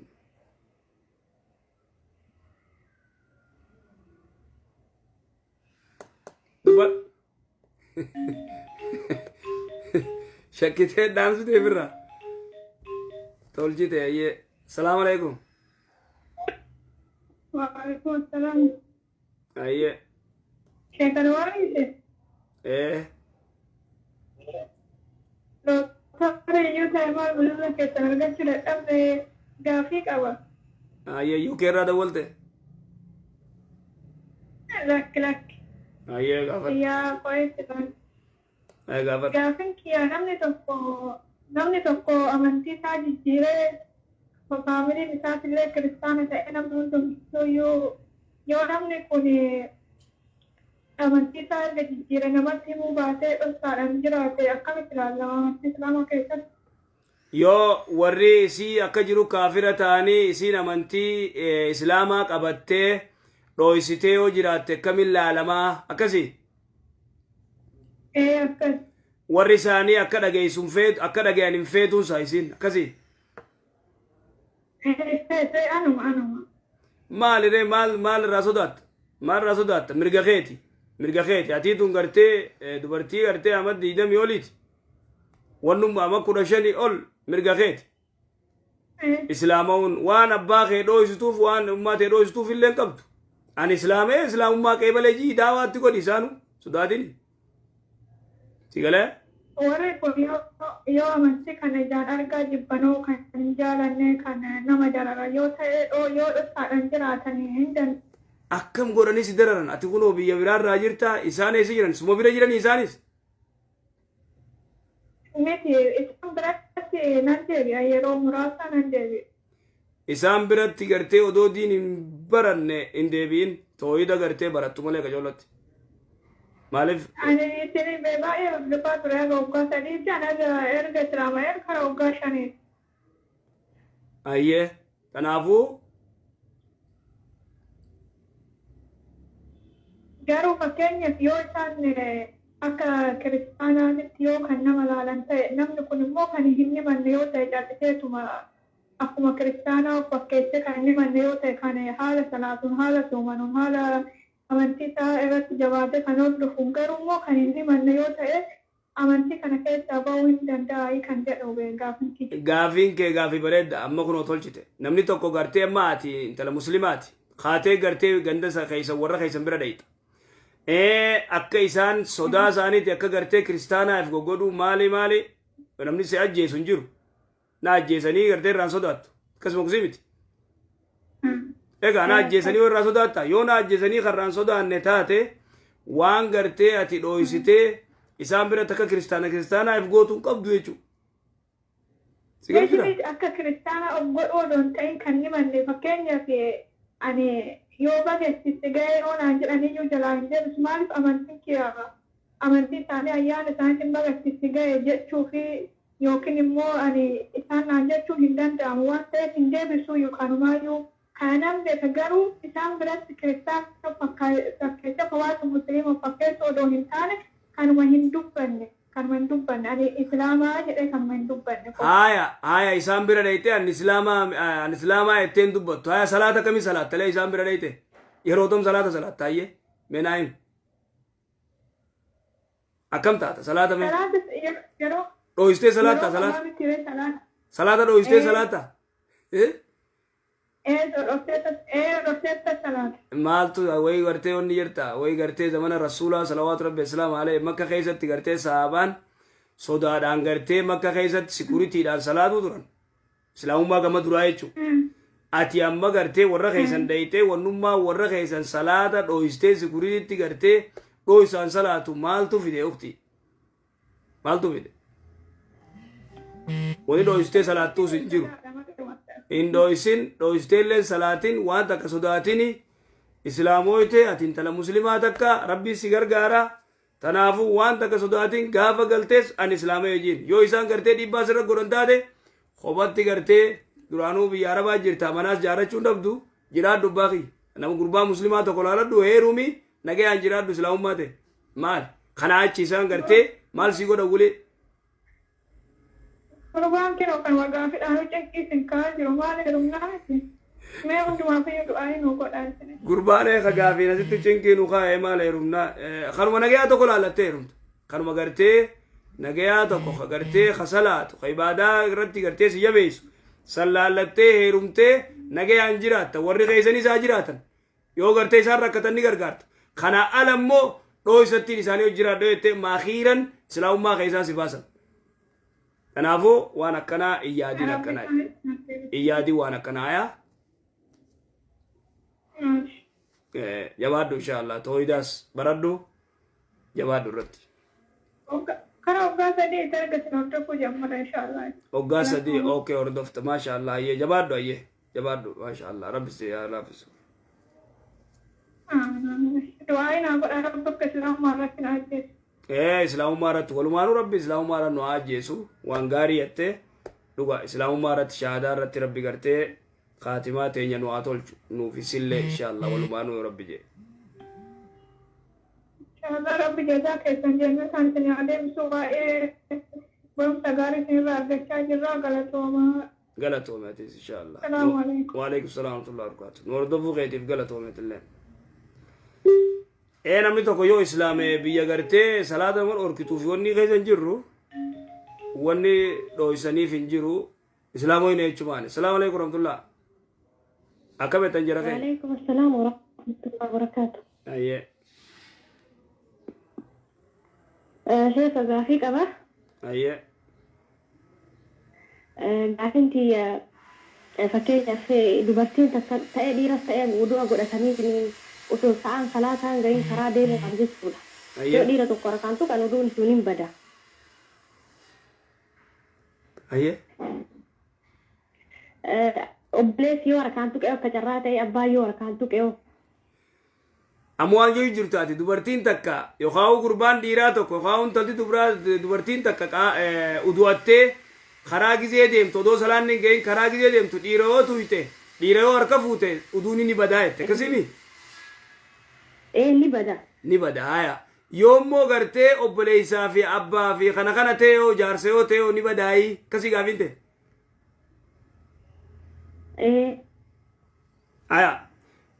dubad shakite dance de birra toljite ye salam alaikum وعليكم السلام. aye شيخ الوالد لو تقرأ يوتا ما بقول لك ترجع كده قبل جافيك أول aye yukera da wolte لك aye gafat يا كويس كمان aye gafat جافيك يا نمني تكو أمانتي تاجي جيرة فاميلي مثال اللي كريستيانة تأنا بنودم يو نمني كوني أمانتي تاجي جيرة نمتي مو باتة أستار أمجراتة أكمل تلالة أمانتي سلامة كيسر yoo warri isii akka jiru kaafira ta'anii isiin amantii islaamaa qabattee dhoysitee yoo jiraatte akkamiin laalamaa akkasii أكل warri isaanii akka dhageessuun feetu akka dhageeyan hin feetuunsa isiin akkasii أنا maaliree maal irraa sodaatta mirga keeti atiitun gartee dubartii gartee amad 20 oliiti wannumma ama 15 ol mirga keeti islaamawun waan abbaa kee dhoysituuf waan ummaa kee dhoysituuf illee qabdu an islaamummaa qeebalee jii daawaatti godhi isaanu sodaatini sigalee warri yoo amantii kana ijaan argaa jibbanoo kan hin jaalanne kan nama darara yoo ta'e yoo dhuftaadhaan jiraatanii hin danda'u. akkam godhanii si dararan ati kunoo biyya biraarraa jirta isaan eessa jiran suma bira jiranii isaanis miti isaan biratti nan deebi'a yeroo muraasa nan deebi'a. isaan biratti gartee odoo diin hin baranne hin deebi'in tooyida gartee barattu malee qajoolatti maaliif ani ittiin baay'ee hordofaa ture waggaa sadiitti ana erga islaama erga waggaa shanii. ayyee kanaafuu garuu fakkeenyaaf yoo isaan akka kiristaanaatti yoo kan nama laalan ta'e namni kun immoo kan hin himanne yoo ta'e calliseetuma akkuma kiristaanaa of fakkeessee kan hin himanne yoo ta'e kan haala salaatuun haala soomanuun haala amantii isaa irratti jabaatee kan hordofuun garuu immoo kan hin himanne yoo ta'e amantii kana keessaa bahuu hin danda'a kan jedhu gaafiin kee gaafii bareedda amma kunoo tolchite namni tokko gartee amma ati intala muslimaati kaatee gartee ganda keeysan warra keeysan bira dhayita akka isaan sodaa isaaniiti akka gartee kiristaanaaf goggodhu maali namni si ajjeesu hin jiru na ajjeesanii gartee irraan sodaattu akkasuma kusii miti egaa na ajjeesanii irraan sodaatta yoo na ajjeesanii karraan sodaanne taate waan gartee ati dhooysitee isaan biratti akka kiristaanaaf gootuun qabdu jechuudha Sigalu jira. Akka kiristaana godhuu odoon ta'in kan himanne fakkeenyaaf ani yoo bageessiste ga'ee oonaan jedhaniyyuu jalaan jedhus maaliif amantii isaanii ayyaana isaaniitiin bageessiste ga'e jechuu fi yookiin immoo ani isaan naan jechuu hin danda'amu waan ta'eef hin deebisuu yookaanumaayyuu kanan beeka garuu isaan biratti kiristaana fakkeessa hawaasa musliima fakkeessa odoo hin taane kanuma hin dubbanne ani islaamaa jedhee kanuma hin dubbanne. Haya isaan bira dhayte an islaamaa etteen dubbattu haya salaata kamii salaattalee isaan bira dhayte yeroo tom salaata salaattaayyee meenaayin akkam taata salaata mee yeroo dhohistee salaata salaata dhohistee salaata maaltu way gartee onni jirta way gartee zamana rasuulaa salawaatu rabbi islaam alayhi makka keessatti gartee sahabaan sodaadhaan gartee makka keessatti sikuritiidhaan salaatu turan islaamummaa gama duraa jechuudha. Ati amma gartee warra keessan dhayitee wannummaa warra keessan salaata dhohistee sikuritiitti gartee dhohisaan salaatu maaltu fide ukti maaltu fide wani dhohistee salaattuus hin jiru. Indoisin dhohisteelleen salaatiin waan takka sodaatini islaamoyte ati intala muslimaa takka rabbi si gargaara tanaafu waan takka sodaatiin gaafa galtees an islaama hojiin yoo isaan gartee dhiibbaa sirra godhan taate qobatti gartee duraanuu biyya arabaa jirta manaas jaarachuu dhabdu jiraadhu baaqi nama gurbaa muslimaa tokko laaladhu heerumi nagayaan jiraadhu islaamummaa ta'e maal kana achi isaan gartee maal si godha wulee Kurban kira kan waga fi anu cekki sin ka jiru male rumna me unduma fi du'ai no godhan gurbane ka gafi na sitti cinki nu ka e male rumna kharma nagaya to kula latte rum kharma garte nagaya to ko garte khasalat ko ibada irratti garte si yabees sallalatte herumte nagaya anjirata warri geysani sa jiratan yo garte isaan rakkatan ni gargaarta kana alammo do isatti isani jira do ette makhiran islaamummaa geysaan si baasan kanaafuu waan akkanaa iyyaadiin akkanaa iyyaadii waan akkanaa yaa jabaadhu inshaallah tooyidaas baradhu jabaadhu irratti kara oggaa sadii itti argatin hordofuu jammata inshaallah oggaa sadii okay hordofta maashaallah ayyee jabaadhu maashaallah rabbi si yaa laafisu du'aayi naa godha rabbakka islaamummaa irratti na ajjeesu islaamummaa irratti walumaanuu rabbi islaamummaa irratti nu ajjeesu waan gaarii jettee dhuga islaamummaa irratti shahaadaa irratti rabbi gartee kaatimaa teenya nu haa tolchu nuuf isillee inshaallah walumaanuu rabbi jee inshaallah rabbi jazaa keessan jennee kan isin adeemsu waa'ee barumsa gaarii isinirraa argachaa jirra galatoomeetis inshaallah waalaikum salaam warahmatullahi wabarakatuh nu hordofuu keetiif galatoomeetillee namni tokko yoo islaame biyya gartee salaata mal orkituuf wanni keessan jirru wanni dhoysaniif hin jiru islaamoyne jechumaan assalaamu alaykum warahmatullah akkametan jira kee alaykum assalaam warahmatullahi wabarakatuh ayye sheekha gaafii qaba ayye gaafinti fakkeenyaaf dubartiin takka ta'ee dhiiras ta'ee wudu'a godhatanii usul sa'an salaataan gahin karaa deemu kan jechuudha. Yoo dhiira tokko rakkaantu kan uduun sun hin bada. Obboleessi yoo rakkaantu qe'oo akka carraa ta'e abbaa yoo rakkaantu qe'oo. Amma waan jiru jirtu ati dubartiin takka yookaan gurbaan dhiiraa tokko yookaan intalli dubartiin takka udu'attee karaa gizee deemtu odoo salaan hin gahin karaa gizee deemtu dhiira yoo tuyte dhiira yoo harka fuute uduun ni badaa jette akkasimi. Ni bada haya yoommoo gartee obboleessaa fi abbaa fi kana ta'e yoo jaarsa yoo ta'e ni badaayi kasi gaafinte haya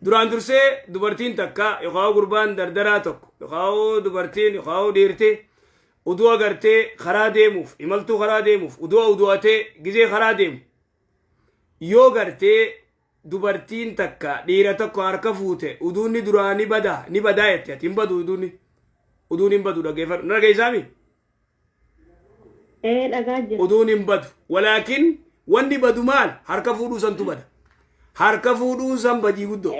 duraan dursee dubartiin takka yookaan gurbaan dardaraa tokko yookaan dubartiin yookaan dhiirti uduu gartee karaa deemuuf imaltuu karaa deemuuf udu'atee gizee karaa deemu yoo gartee dubartiin takka dhiira tokko harka fuute uduunni duraa ni badaa jette ati hin badu uduun hin badu dhageeffadhu na dhageessaami dhagaa jira uduun hin badu walaakin wanni badu maal harka fuudhuu santu bada harka fuudhuu san badii guddoo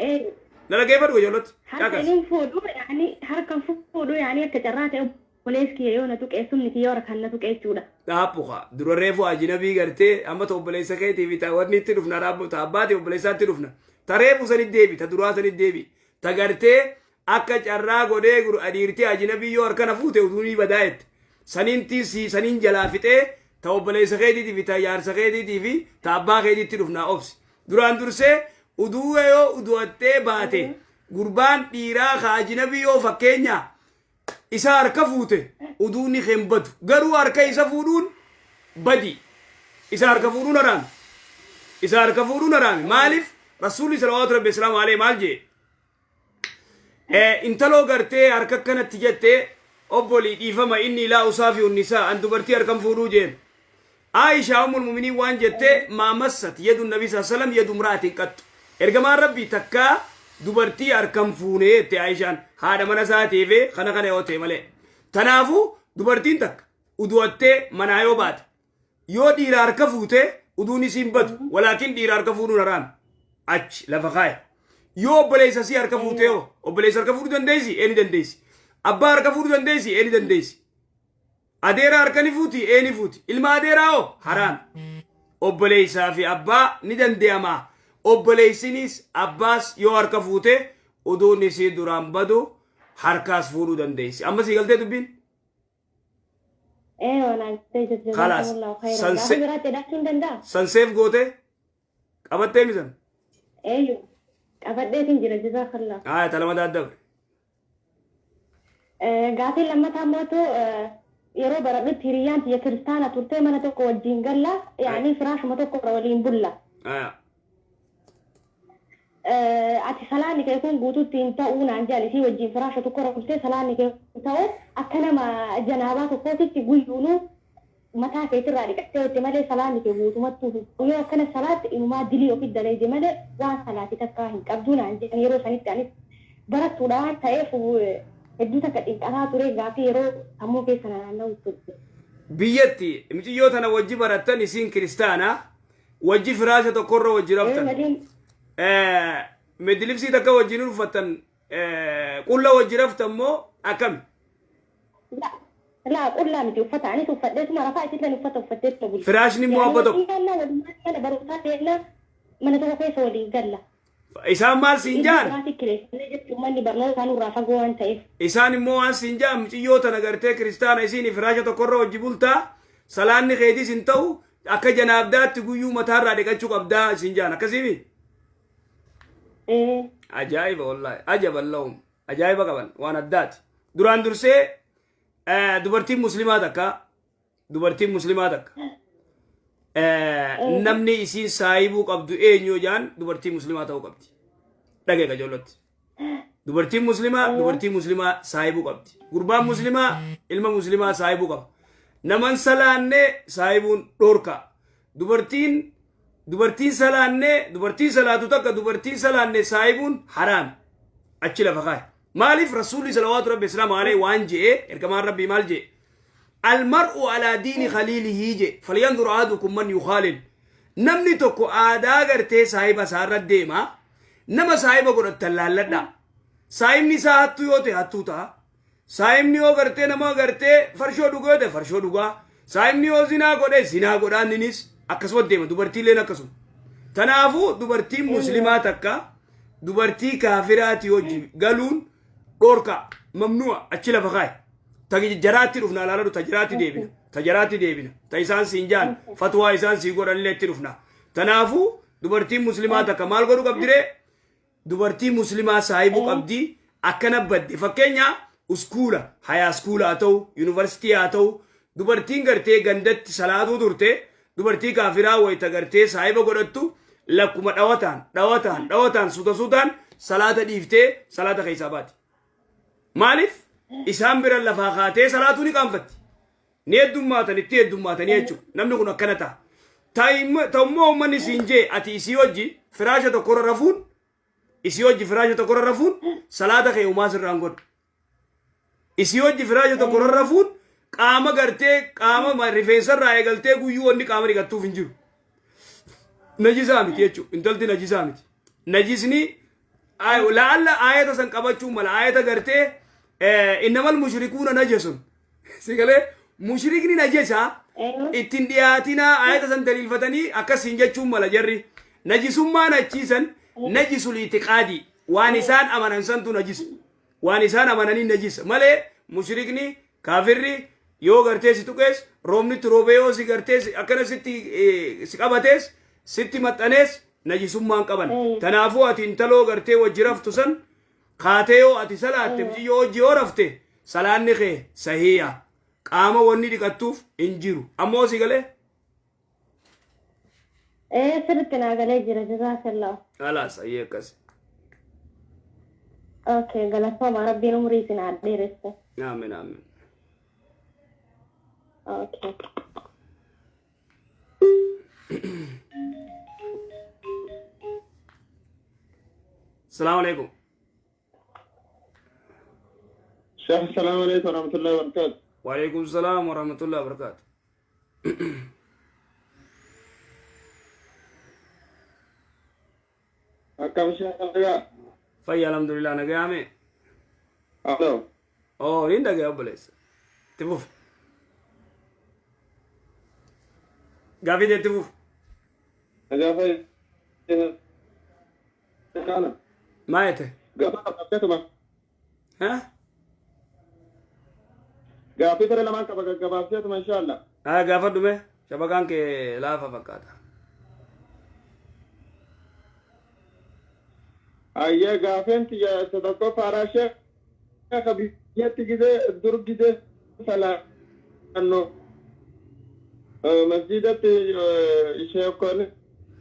na dhageeffadhu ijoollotti harka fuudhuu yaani akka carraa ta'e obboleessi kiyya yoo na tuqee sumni kiyya warra kan na tuqee jechuudha. Dhaabbuqa dura reefu ajinabii gartee amma ta obboleessa keetii fi ta wanni itti dhufna dhaabbu ta abbaati obboleessaatti dhufna ta reefu sanit deebi ta duraa sanit deebi ta gartee akka carraa godhee guru adiirtee ajinabii yoo harkana fuute utuunii badaa'etti saniinti saniin jalaa fixee ta obboleessa keetiitii fi ta yaarsa keetiitii fi ta abbaa keetiitti dhufnaa obsi duraan dursee uduu yoo uduwattee baate gurbaan dhiiraa ka ajinabii yoo fakkeenya isa harka fuute uduuni khembatu garuu harka isa fuudhuun badi isa harka fuudhuun araami isa harka fuudhuun araami maaliif rasuulli salawaatu rabbi islaamu alayhi maal jee intaloo gartee harka kanatti jettee obbolii dhiifama inni laa usaafi unnisaa an dubartii harkan fuudhuu jeen Aisha ummul mu'miniin waan jettee maamassat yadu nabii sallallahu alayhi wasallam yadu imra'atin qattu ergamaan rabbii takkaa dubartii harkan fuunee jette Aishaan haadha mana isaatii kana yoo ta'e malee tanaafu dubartiin takka uduwattee manaa yoo baate yoo dhiira harka fuute uduun isiin badu walaakin dhiira harka fuudhuun haraam achi lafa kaaya yoo obboleessa si harka fuute yoo obboleessa harka fuudhuu dandeessi eeni dandeessi abbaa harka fuudhuu dandeessi eeni dandeessi adeera harka ni fuuti eeni fuuti ilma adeeraa oo haraam obboleessaa fi abbaa ni dandeeyamaa obboleessinis abbaas yoo harka fuute uduun isii duraan badu harkaas fuudhuu dandeessi amma sii galtee dubbiin خلاص سنسيف قوتي قبضتي ميزان ايوه قبضتي تنجر جزاك الله تلما دا الدبر قاتل لما تموتو يرو برد تيريان يا كريستانا تورتي مانا توكو وجين قلا يعني فراش ما توكو رولين بولا ati salaani kee kun guututti hin ta'uu naan jaalisi wajjin firaasha tokko rakkutee salaani kee ta'u akka nama janaabaa tokkootitti guyyuunu mataa keetirraa dhiqattee hojje malee salaani kee guutumattuu yoo akkana salaatti inumaa dilii ofit daleeyde malee waan salaati takkaa hin qabduu naan jedhan yeroo sanitti anis barattuudha waan ta'eef hedduu takka xinqataa ture gaafii yeroo sammuu keessa naanna'u turte. Biyyatti miciyyoo tana wajji barattan isiin kiristaanaa wajji firaasha tokkorra wajji raftan. مدلبسي تكا وجينون فتن قل وجي رفتمو أكم لا قل لا متي وفتح عني وفتت ما رفعت لنا وفتح وفتت تقول فراشني موابدو أنا بروحات هنا من توقف سولي قال لا إسان مال سينجان إسان مو سينجان متيوتا نغرتي كريستان إسيني فراشة تقرر وجبولتا سلاني خيدي سنتو أكا جناب دات تقويو متار رادك أجوك أبدا سينجان أكسيبي عجائب والله عجب اللهم عجائب قبل وانا الدات دوران درسي دبرتي مسلماتك دبرتي مسلماتك نمني اسين سايبو قبضو اينيو جان دبرتي مسلماتو قبضي دقيقة جولت دبرتي مسلمة سايبو قبضي قربان مسلمة علم مسلمة سايبو قبض نمن سلاني سايبون دوركا dubartiin salaatu takka dubartiin salaanne saayibun haram achi lafa kaay maaliif rasuulli salawaatu rabbi islaamu alayhi waan jee ergamaan rabbii maal jee almar'u alaa diini khaliilihi jee falyandur ahadukum man yukhaalil namni tokko aadaa gartee saahiba isaarra deema nama saahiba godhattan laalladha saahibni isaa hattuu yoo ta'e hattuu ta'a saahibni yoo gartee nama gartee farshoo dhugoo yoo ta'e farshoo dhugaa saahibni yoo zinaa godhe zinaa godhaanninis akkasuma deema dubartiileen akkasuma tanaafu dubartiin muslimaa takka dubartii kaafiraati hojii galuun dhorka mamnu'a achi lafa kaay tajaraatti dhufna laaladu tajaraatti deebina ta isaan siin jaan fatwaa isaan sii godhanillee itti dhufna tanaafu dubartiin muslimaa takka maal godhu qabdire dubartii muslimaa saahibuu qabdi akkana badde fakkeenya uskuula hayaa skuula haa ta'u yuunivarsitii haa ta'u dubartiin gartee gandatti salaatuu turte dubartii kaafiraa wayita gartee saahiba godhattu lakkuma dhawataan suutaan salaata dhiiftee salaata keessaa baati maaliif isaan bira lafaa kaatee salaatuu ni qaanfatti ni heddummaatan itti heddummaatanii jechuudha namni kun akkana ta'a ta'ummoo uummanni siin jee ati isii hojji firaasha tokkorra rafuun salaata kee uumaa sirraan godhu isii hojji firaasha tokkorra rafuun qaama gartee qaama rifeensarraa eegaltee guyyuu wanni qaama dhiqattuuf hin jiru najisaa miti jechuudha intalti najisaa miti najisni laalla aayata san qabachuu mala aayata gartee innamal mushrikuuna najasun سيقالي مشركني نجسا اتندياتنا آية سن دليل فتني أكسين جتشم ولا جري نجسم ما نجسن نجس الاعتقادي وانسان أمانا سنتو نجس وانسان أماناني نجس مالي مشركني كافري يو غرتيس تكيس رومني تروبيو سي غرتيس أكنا ستي سكابتيس ستي متانيس نجسم ما انقبن تنافو أتنتلو غرتي وجرف تسن خاتيو أتي صلاة تمشي يو جيو رفته صلاة نخي صحيحة قاما وني دي كتوف انجيرو أمو سيقالي سرتنا قالي جرى جزاك الله خلاص أيه كس اوكي قالت ما ربي نمري سنة ديرسة آمين آمين اوكي السلام عليكم شيخ السلام عليكم ورحمة الله وبركاته. وعليكم السلام ورحمة الله وبركاته أكم شيخ الله. فاي الحمد لله أنا قامي ألو. أوه نين دقي أبليس تفوف قافي دي تفوف أجافي. أنا. ما يته قافي ها قافي ترى لما كبر قافي إن شاء الله. قافة دومي شبكان كي لافا فكاتا أيه قافي أنت يا تذكر فاراشة كبي يتجده درب جده فلا إنه مسجد الشيخ كون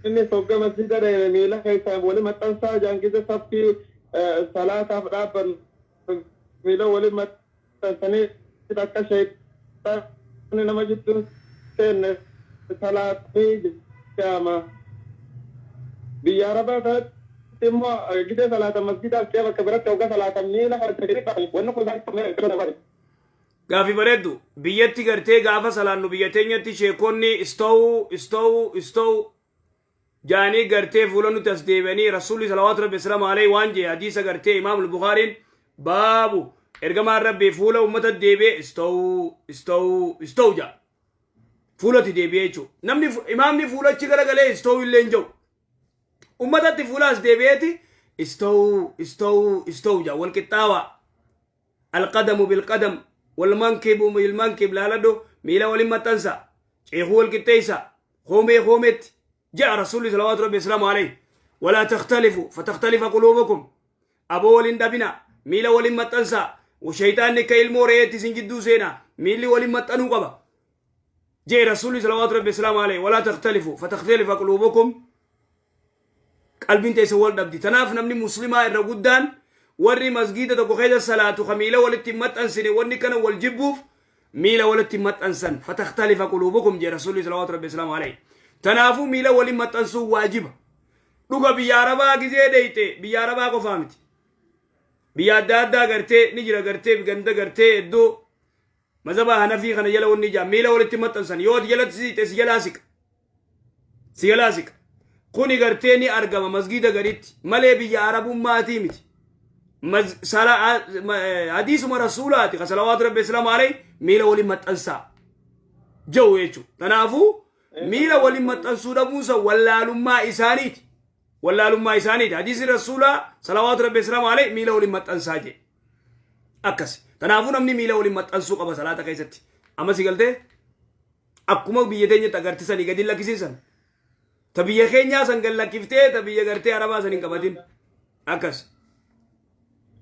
إني سوق مسجد ده ميلا كيسا بولي متنسى جان كده سب في صلاة أفراد ميلا بولي متنسى كده كشيء أنا لما جيت سن صلاة في جامع بياربا ده تم كده صلاة مسجد كيف كبرت توقع صلاة ميلا هرتكري وانا كل ذلك كده باري قافي بريدو بيتي قرتي قافة سلانو بيتين يتي شيكوني استو جاني قرتي فولانو تسديبني رسولي صلوات ربي السلام عليه وانجي حديثة قرتي إمام البخاري بابو إرقما ربي فولا أمتا ديبي استو جا فولا تديبي يجو نمني إمامني فولا چكرا قلي استو اللين جو أمتا تفولا سديبيتي استو جا والكتاوة القدم بالقدم والمنكب بالمنكب لا لدو ميلا ولما تنسى شيخو الكتيسة خومت جاء رسول الله صلوات ربي السلام عليه ولا تختلفوا فتختلف قلوبكم أبو ولندبنا ميلا ولما تنسى وشيطان نكا الموريتي سنجدو سينا ميلي ولما تنقبا جاء رسول الله صلوات ربي السلام عليه ولا تختلفوا فتختلف قلوبكم قلبين تيسوال دبدي تناف نمني مسلمة الرقودان ورّي مسجد تكو خيجة صلاة خميلة ولتمت أنسن ورّي كان والجبوف ميلا ولتمت أنسن فتختلف قلوبكم جي رسول الله صلى الله عليه وسلم عليه تنافو ميلا ولمت أنسو واجبة لغا بياربا كزي ديتي بياربا قفامتي بيادادا غرتي نجرى غرتي بغندا غرتي ادو مزبا هنفي خنا يلا ونجا ميلا ولتمت أنسن يود يلا تسيتي سيالاسك كوني غرتيني أرقم مسجد غريت ملي بياربو ماتي متي حديث رسولات صلوات ربي السلام عليه ميلا ولي متنسى جو يجو تنافو ميلا ولي متنسو دموسى ولا لما إسانيت حديث رسولا صلوات ربي السلام عليه ميلا ولي متنسى جي أكس تنافو نمني ميلا ولي متنسو قبا صلاة كيستي أما سيقلتي أكما بيتين يتغرتي سني قدين لكي سيسن تبيه خينيا سنقل لكيفتي تبيه غرتي عربا سنين قبادين أكس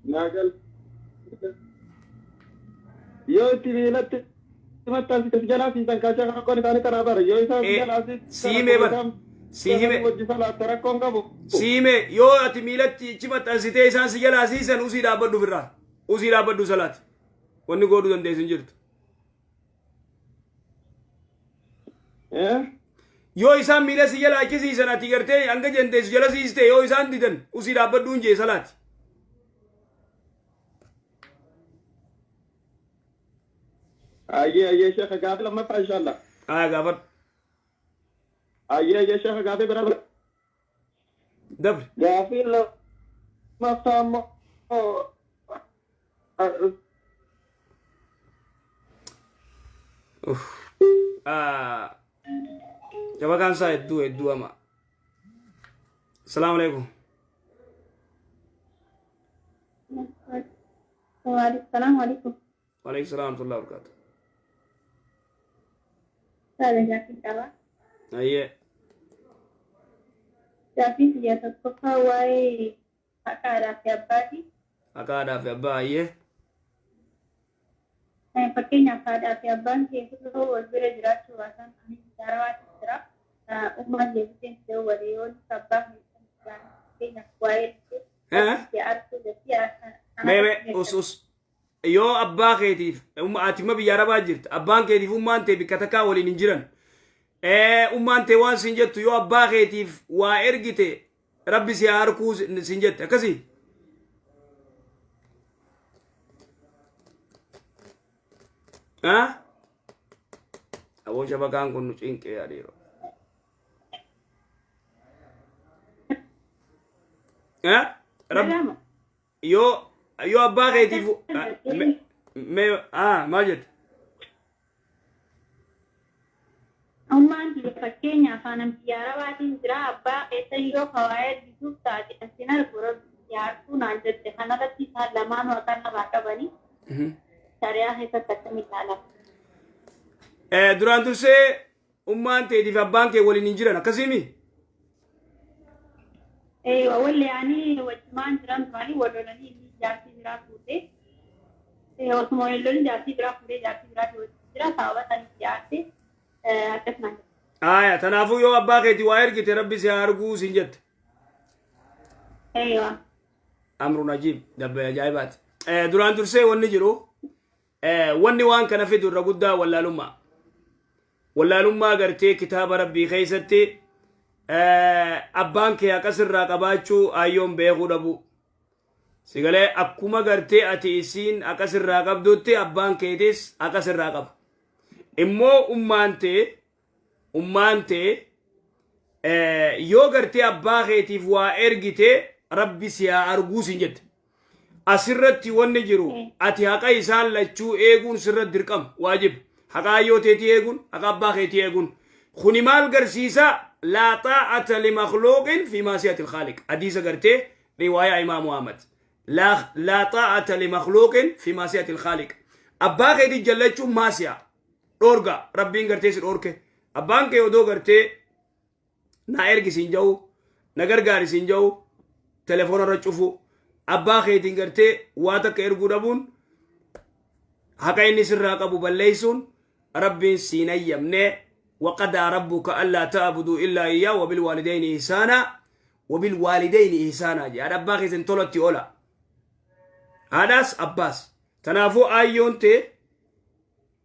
ناقل يو تبيلت تمتل تسجلا في سنكاشا كوني تاني ترابر يو سجلا سيمي بر سيمي يو اتميلت چمت انسيتي سان سجلا سيسن usi dabaddu firra usi dabaddu salat wonni godu donde sinjirtu yo isan mila sijala kisi sanati garte anga jende sijala siste yo isan didan usi dabaddu nje salat आइए शेख गाफी लम्मा था इंशाल्लाह गाफर आइए शेख गाफी बराबर दब्र गाफी लम्मा था Jaba kan sa eddu ama. Assalamu alaikum. السلام عليكم. وعليكم السلام ورحمة الله وبركاته. هذا جاكي كلا. أيه. جاكي dia terpegawai akada fiabadi. Akada fiabadi. Saya pakainya akada fiabadi itu berbeda jelas suasan ini cara cara umat jadi sewarion sabang pakainya kuai. Ya artu jadi Meme us yo abbaa keetiif atima biyya arabaa jirta abbaan keetiif ummaan tee bikka takkaa waliin hin jiran ummaan tee waan sin jettu yoo abbaa keetiif waa ergite rabbi si haa harkuu sin jette akkasii aboo shabakaan kun nu cinqee adeero yo abbaa keetiif maal jette ummaan fakkeenya afaan amtiyyaarabaatiin jira abbaa keessa yoo kawaayee bituuf taate asin argura yaartuu naan jette kanarratti isaan lamaan waaqan namaa qabanii shariyaa keessatti akkamitti ilaalama. Duraan dursee ummaan teetiif abbaan kee waliin hin jiran akkasiimi? Walli yaani wajjumaan jiran turanii walolanii jaartii biraa fuutee osuma walloon jaartii biraa fuutee jaartii biraa jira sababa saniif jaartii akkasumaan. Aya tanaafuu yoo abbaa keetii waa ergite rabbi si haa arguu sin jette. Amruun ajiib dabbe ajaa'ibaati. Duraan dursee wanni jiru wanni waan kana fidu irra guddaa wallaalummaa. Wallaalummaa gartee kitaaba rabbii keessatti abbaan kee akkasirraa qabaachuu ayyoon beekuu dhabu. Sigalee akkuma gartee ati isiin akkasirraa qabdutti abbaan keetis akkasirraa qaba. Immoo ummaan tee yoo gartee abbaa keetiif waa ergite rabbi si haa arguu sin jette. Asirratti wanni jiru ati haqa isaan lachuu eeguun sirratti dirqama waajib. Haqa ayyoo teetii eeguun haqa abbaa keetii eeguun. Kuni maal garsiisa? لا طاعة لمخلوق في معصية الخالق حديث قرتي رواية إمام محمد لا طاعة لمخلوق في معصية الخالق أباك يدي جلتشو معصية أورغا ربين قرتي سر أوركي أبانك يودو قرتي نائرك سنجو نغرغاري سنجو تلفون رجفو أباك يدي قرتي واتك إرغو ربون حقا إني سر راقبو بليسون ربين سيني يمني وقد ربك ألا تعبدوا إلا إياه وبالوالدين إحسانا جاء ربك إذن طلت أولا هذاس أباس تنافو آيون تي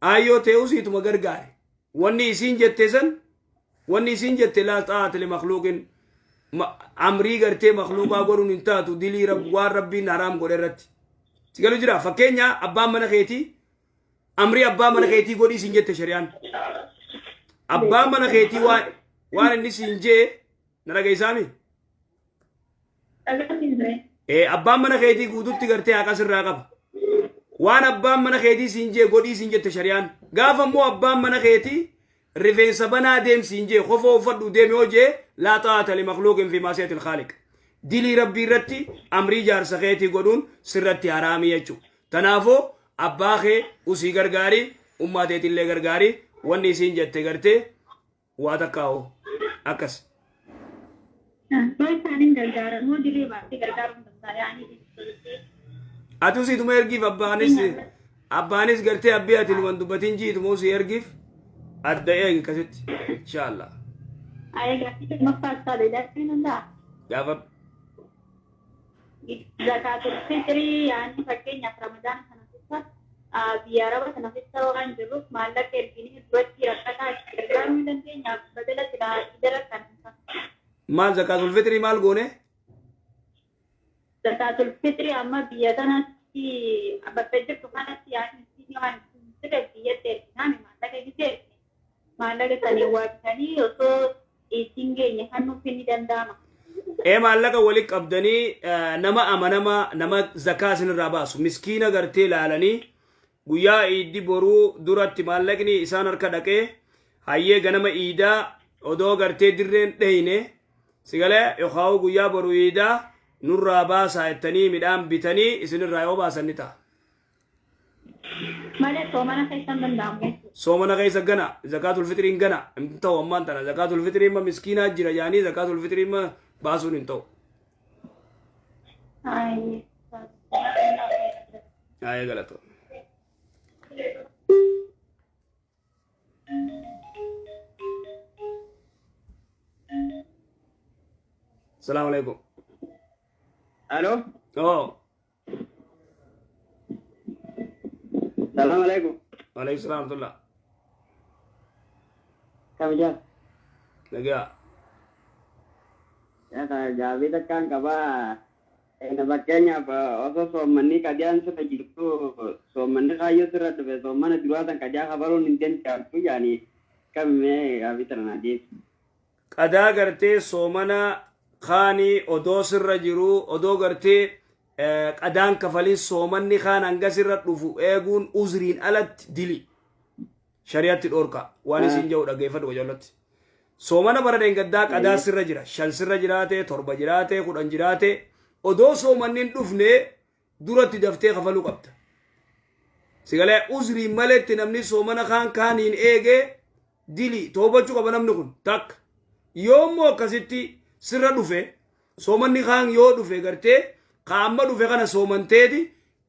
أسيتم غرغاري واني سنجت لا طاعة لمخلوق أمري غرتي مخلوقا قرون انتاتو دلي رب وار ربي نرام قررت تقالوا جرا فكينيا أبا من خيتي أمري أبا من خيتي قولي سنجت شريان أبا من خيتي وان اللي سنجي نرغي سامي أبا من خيتي قدوت تغرتي أكاسر راقب وان أبا من خيتي سنجي قولي سنجت شريان غافا مو أبا من خيتي رفين سبنا ديم سنجي خفو فردو ديم يوجي لا طاعة لمخلوق في معصية الخالق دلي ربي رتي أمري جار سخيتي قدون سرتي حرامي يجو تنافو أباخي usi gargaari ummateet illee gargaari wanni isiin jette gartee waa takkaawo akkas ati usiituma ergiif abbaanis gartee abbii ati numan dubbatiin jiituma usii ergiif adda eegi kasitti inshallah gaafa zakatul fitri yani fakkeenyaaf ramadaan kana keessa biyya araba kana keessa waan jiruuf maallaqa erginii duratti rakkataa gargaaruu hin dandeenyaaf badala silaa idara kan maal zakatul fitri maal goone zakatul fitri amma biyya kanatti bakka jirtu kanatti yani isiin waan siree biyyatti erginaan maallaqa gisee maallaqa sanii waabitanii osoo isiin geenye kan nuuf hin danda'ama. maallaqa wali qabdanii nama amanama nama zakaa isinirraa baasu miskiina gartee laalanii guyyaa iiddi boruu duratti maallaqni isaan harka dhaqee hayyee ganama iidaa odoo gartee dirreen dheyne sigalee yookaan guyyaa boruu iidaa nurraa baasaa jettanii midhaan bitanii isinirraa yoo baasan ni ta'a. Malee soomana keessan danda'amu. Soomana keessa gana zakaatul fitiriin gana hin ta'u ammaan tana zakaatul fitiriin ma miskiinaa jira jaanii zakaatul fitiriin ma baasuun hin ta'u. Aye galato. Assalamu alaikum. Halo. Oh. Assalamu alaikum. Waalaikum salam warahmatullah. Kam jam? Nagaa. Ya gaabii takkaan qabaa. Fakkeenyaaf osoo soommanni qadiyaan sirra jirtu soommanni kaayyoo sirra dhufe soommana duraatan qadiyaa kabaruun hin danda'amtu yaani kamimee gaabii tanaa jechuudha. Qadaa gartee soomana kaanii odoo sirra jiru odoo gartee qadaan kafalin soomanni kaan hanga sirra dhufu eeguun uzriin alatti dili shari'atti dhorka waan isin jedhu dhageeffadhu jallatti. Soomana bara deengaddaa qadaa sirra jira 5 sirra jiraate 7 jiraate 10 jiraate odoo soomannin dhufne duratti daftee kafaluu qabda. Sigalee uzriin maletti namni soomana kaaniin eegee dili toobachuu qaba namni kun takka. Yoommoo akkasitti sirra dhufe soomanni kaan yoo dhufe gartee kaamma dhufe kana soomanteeti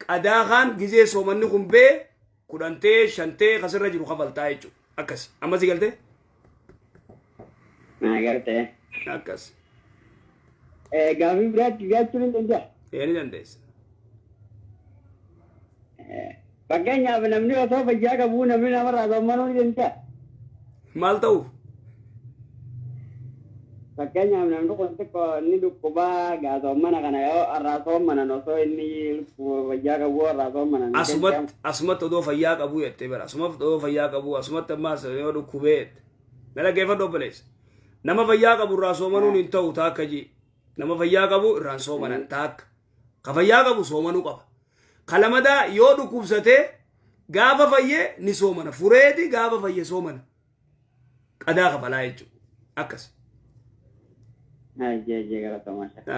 qadaa kaan gizee soomanni kun bee 10 5 kasirra jiru kafaltaa jechuudha. Akkas ammas galtee? Naa gartee. Akkas. Gaabii biraatti gaachuun hin danda'a. Ni dandeessa. Fakkeenyaaf namni osoo fayyaa qabuu namni namarraa soommanuu ni danda'a. Maal ta'uuf? Fakkeenyaaf namni kun xiqqoo inni dhukkubaa gaasoomana kana yoo irraa soommanan osoo inni fayyaa qabuu irraa soommanan. Asumatti odoo fayyaa qabuu jettee bara asumatti odoo fayyaa qabuu asumatti ammaas yoo dhukkubee jette. Nala geeffadhu obboleessa. Nama fayyaa qabu irraa soomanuun hin ta'u taakka jii. Nama fayyaa qabu irraan soomanan taakka. Ka fayyaa qabu soomanuu qaba. Kalamadaa yoo dhukkubsatee gaafa fayyee ni soomana. Fureeti gaafa fayyee soomana. Qadaa kafalaa jechuudha. Akkas.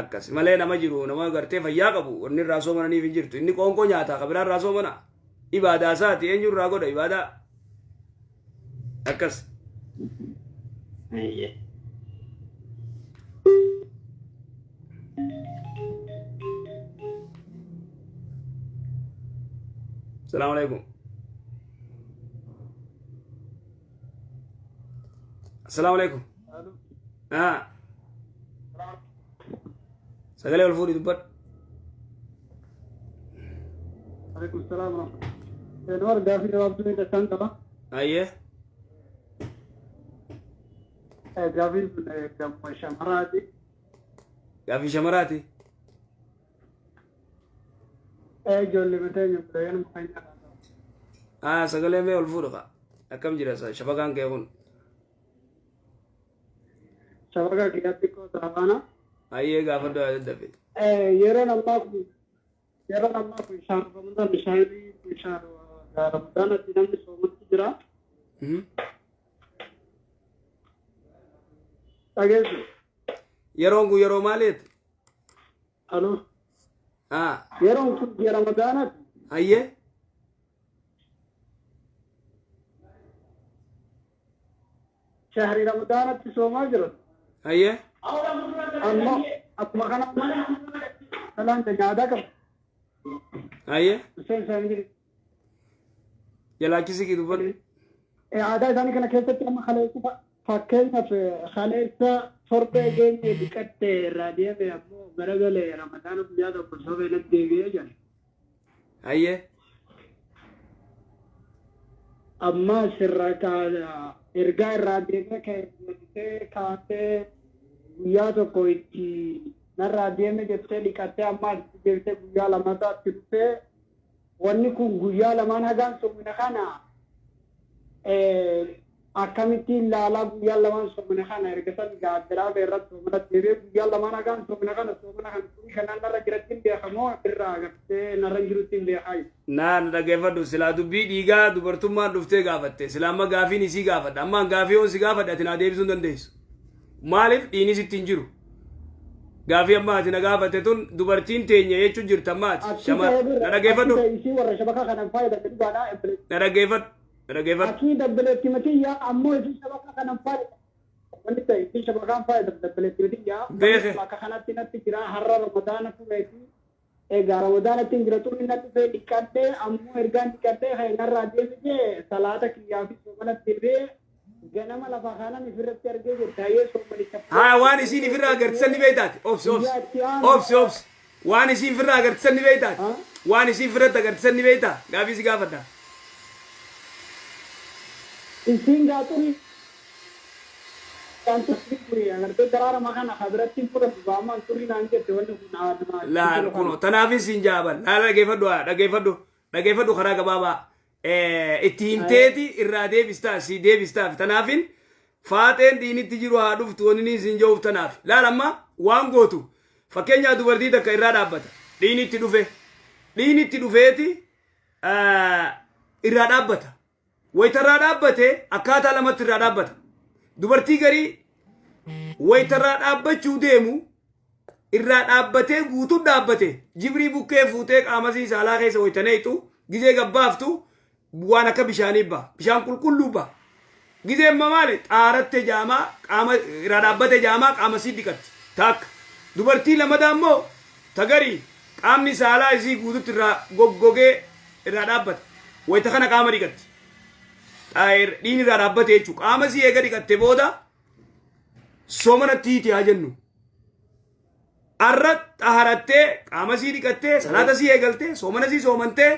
Akkas malee nama jiru nama gartee fayyaa qabu wanni irraa soomananiif hin jirtu. Inni qoonqoo nyaataa kabiraan irraa soomana. Ibaadaa isaati eenyu irraa godha ibaadaa. Akkas. السلام عليكم. السلام عليكم. سجلي والفوري دبر. عليكم السلام ورحمة الله. نور دافي جواب توني تسان تبا. أيه. دافي كم شمراتي. دافي شمراتي. جولي متى يبدأ مخينا. سجلي مي والفوري قا. أكمل جلسة شبكان كيفون. شبكة كياتي كو سافانا. أيه قافل دو دافي. يرون الله في شهر رمضان مشاهدي في شهر رمضان تنام سومت جرا. أجل. يرون مالت. ألو. يرون في رمضان. أيه. شهر رمضان تسوما جرا. أيه. أما كان سلام تجاهدا كم. أيه. سامي. يلا كيسي كده بقول. عادة ثاني كنا كيسة تام خالص فكرنا في خالص فرق جين بكت رادية में अपनो गरगले रमजान में ज़्यादा पुरसों में लग देंगे जाने. أيه. अम्मा सिर्रा इर्गा रادية में कैसे खाते या तो कोई न रادية में जैसे लिखाते अम्मा जैसे गुया लमा था सिर्फे वन्नी को गुया लमा ना गान सुमना खाना akkamitti ilaalaa guyyaa lamaan soomana kana ergasan gaaddiraa beerratti soomana deebi'ee guyyaa lamaan hagaan soomana kana turii kanaan narra jiratti hin beekamoo irraa agartee narra jirutti hin beekaayu. Naan dhaggeeffadhu silaa dubbii dhiigaa dubartummaan dhuftee gaafatte silaa amma gaafiin isii gaafadha ammaan gaafii hoon si gaafadhe ati naa deebisuu hin dandeessu. Maaliif dhiinis ittiin jiru? Gaafii amma ati na gaafatte tun dubartiin teenya jechuun jirta amma ati shamar na dhaggeeffadhu. Isii warra shabaka kanan fayyadamte dhugaadhaa. Na dhaggeeffadhu. Akii dabbaleetti matiyyaa ammoo isii shabaka kanan fayyadamte. Wanti ta'e isii shabakaan fayyadamte dabbaleetti matiyyaa. Beeke. Bakka kanatti natti jira har'a ramadaana fuudheeti. Egaa ramadaanatti hin jira xurri natti fee dhiqadhee ammoo ergaan dhiqadhee narraa deemee salaata kiyyaa fi soomana deebee ganama lafa kanan ifirratti argee jirta yoo soomanicha. Haa waan isiin ifirraa agarsiisan ni beektaati. Obsi. Waan isiin ifirraa agarsiisan ni beektaati. Waan isiin ifirratti agarsiisan ni beektaa gaafii si gaafadha. Isiin gaaturii. Kan turri kuri agartee daraarama kana kabirratti fudhatu baamaan turri naan jette wanni kun aadama. Laal kuno tanaafis siin jaaban laal dhaggeeffadhu karaa gabaabaa. Itti himteeti irraa deebistaaf tanaafin faaxeen dhiinitti jiru haa dhuftu wanni siin ja'uuf tanaaf laal amma waan gootu fakkeenyaa dubartii takka irraa dhaabbata dhiinitti dhufeeti irraa dhaabbata wayitarraa dhaabbate akkaataa lamatti irraa dhaabbata dubartii garii wayitarraa dhaabbachuu deemu irraa dhaabbatee guutuu dhaabbate jibrii bukkee fuutee qaamasii saalaa keessa wayitaneetu gizee gabbaaftu waan akka bishaanii ba bishaan qulqulluu ba gizee amma maali xaaratte jaamaa qaama irraa dhaabbate jaamaa qaamasii dhiqatti takka dubartii lamadaa immoo tagarii qaamni saalaa isii guututti irraa goggogee irraa dhaabbata wayita kana qaama dhiqatti dhiini irraa dhaabbate jechuudha qaama isii eega dhiqatte booda soomanatti hiiti haa jennu arra xaharattee qaama isii dhiqattee salaata isii eegaltee soomana isii soomantee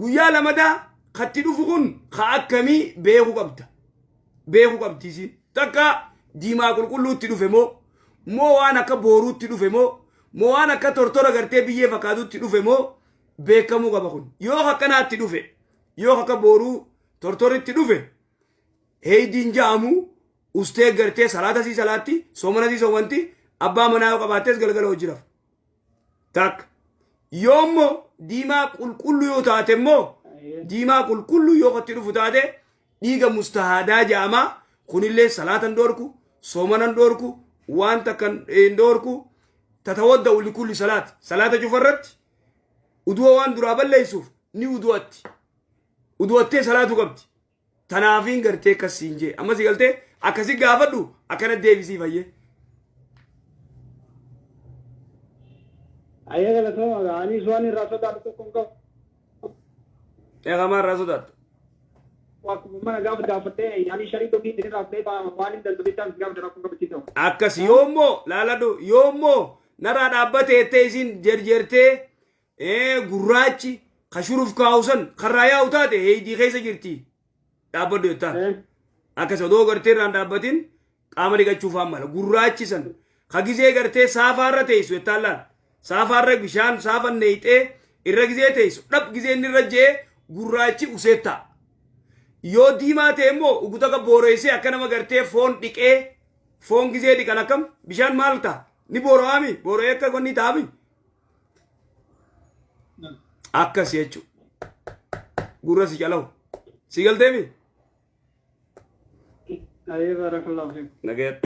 guyyaa lamadaa katti dhufu kun ka akkamii beekuu qabdi isiin takka diimaa qulqulluutti dhufe moo waan akka booruutti dhufe moo waan akka tortora gartee biyyee fakkaatutti dhufe moo beekamuu qaba kun yoo akkanaatti dhufe yoo akka booruu tortoritti dhufe heeydiin ja'amu ustee gartee salaata isii salaatti soomana isii soomanti abbaa manaa yoo qabaattees galgala hojjiraaf takka yoommoo diimaa qulqulluu yoo taate immoo diimaa qulqulluu yoo katti dhufu taate dhiiga mustahadaa ja'amaa kunillee salaatan dhoorku soomanan dhoorku waan takkan dhoorku tatawadda'u likulli salaata cufarratti uduwa waan duraa balleessuuf ni uduwattee salaatu qabdi tanaafiin gartee akkasiin jee ammas galtee akkasi gaafadhu akkana deebisii fayyee. Ayyaana galatoomaa ga'anii suwaan irraa sodaatu tokko hin qabu. Eegamaa irraa sodaatu. Akkuma mana gaafa gaafattee yaani sharii tokko hin raafnee waan hin danda'u gaafa rakkoo qabachiisa. Akkas yoommoo laaladhu yoommoo narraa dhaabbatee ettee isiin jerjertee gurraachi kashuruuf kaawusan karraa yaa'u taate heeydii keessa jirti dhaabbadhu jettaan. Akkas odoo gartee irraan dhaabbatin qaama dhiqachuuf hammala gurraachi san ka gizee gartee saafaarra teessu jettaan laal. Saafaarra bishaan saafan neeyxee irra gizee teessu dhab gizeen irra jee gurraachi useetta yoo diimaa ta'e immoo uguta ka booreessee akka nama gartee foon dhiqee foon gizee dhiqan akkam bishaan maal ta'a ni booro'aami booro'ee akka konni ta'ami akkas jechuudha gurra si calawu si galteemi. Ayee barakallahu fiik. Nageet.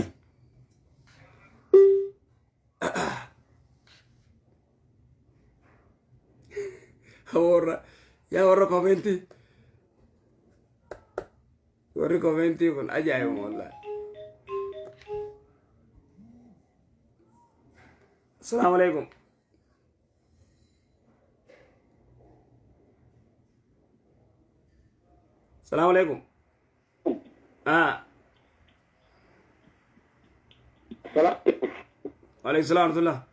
warra komentii kun ajaa'iba wallahi. Assalamu alaikum. Assalamu alaikum. Waalaikum salam warahmatullah.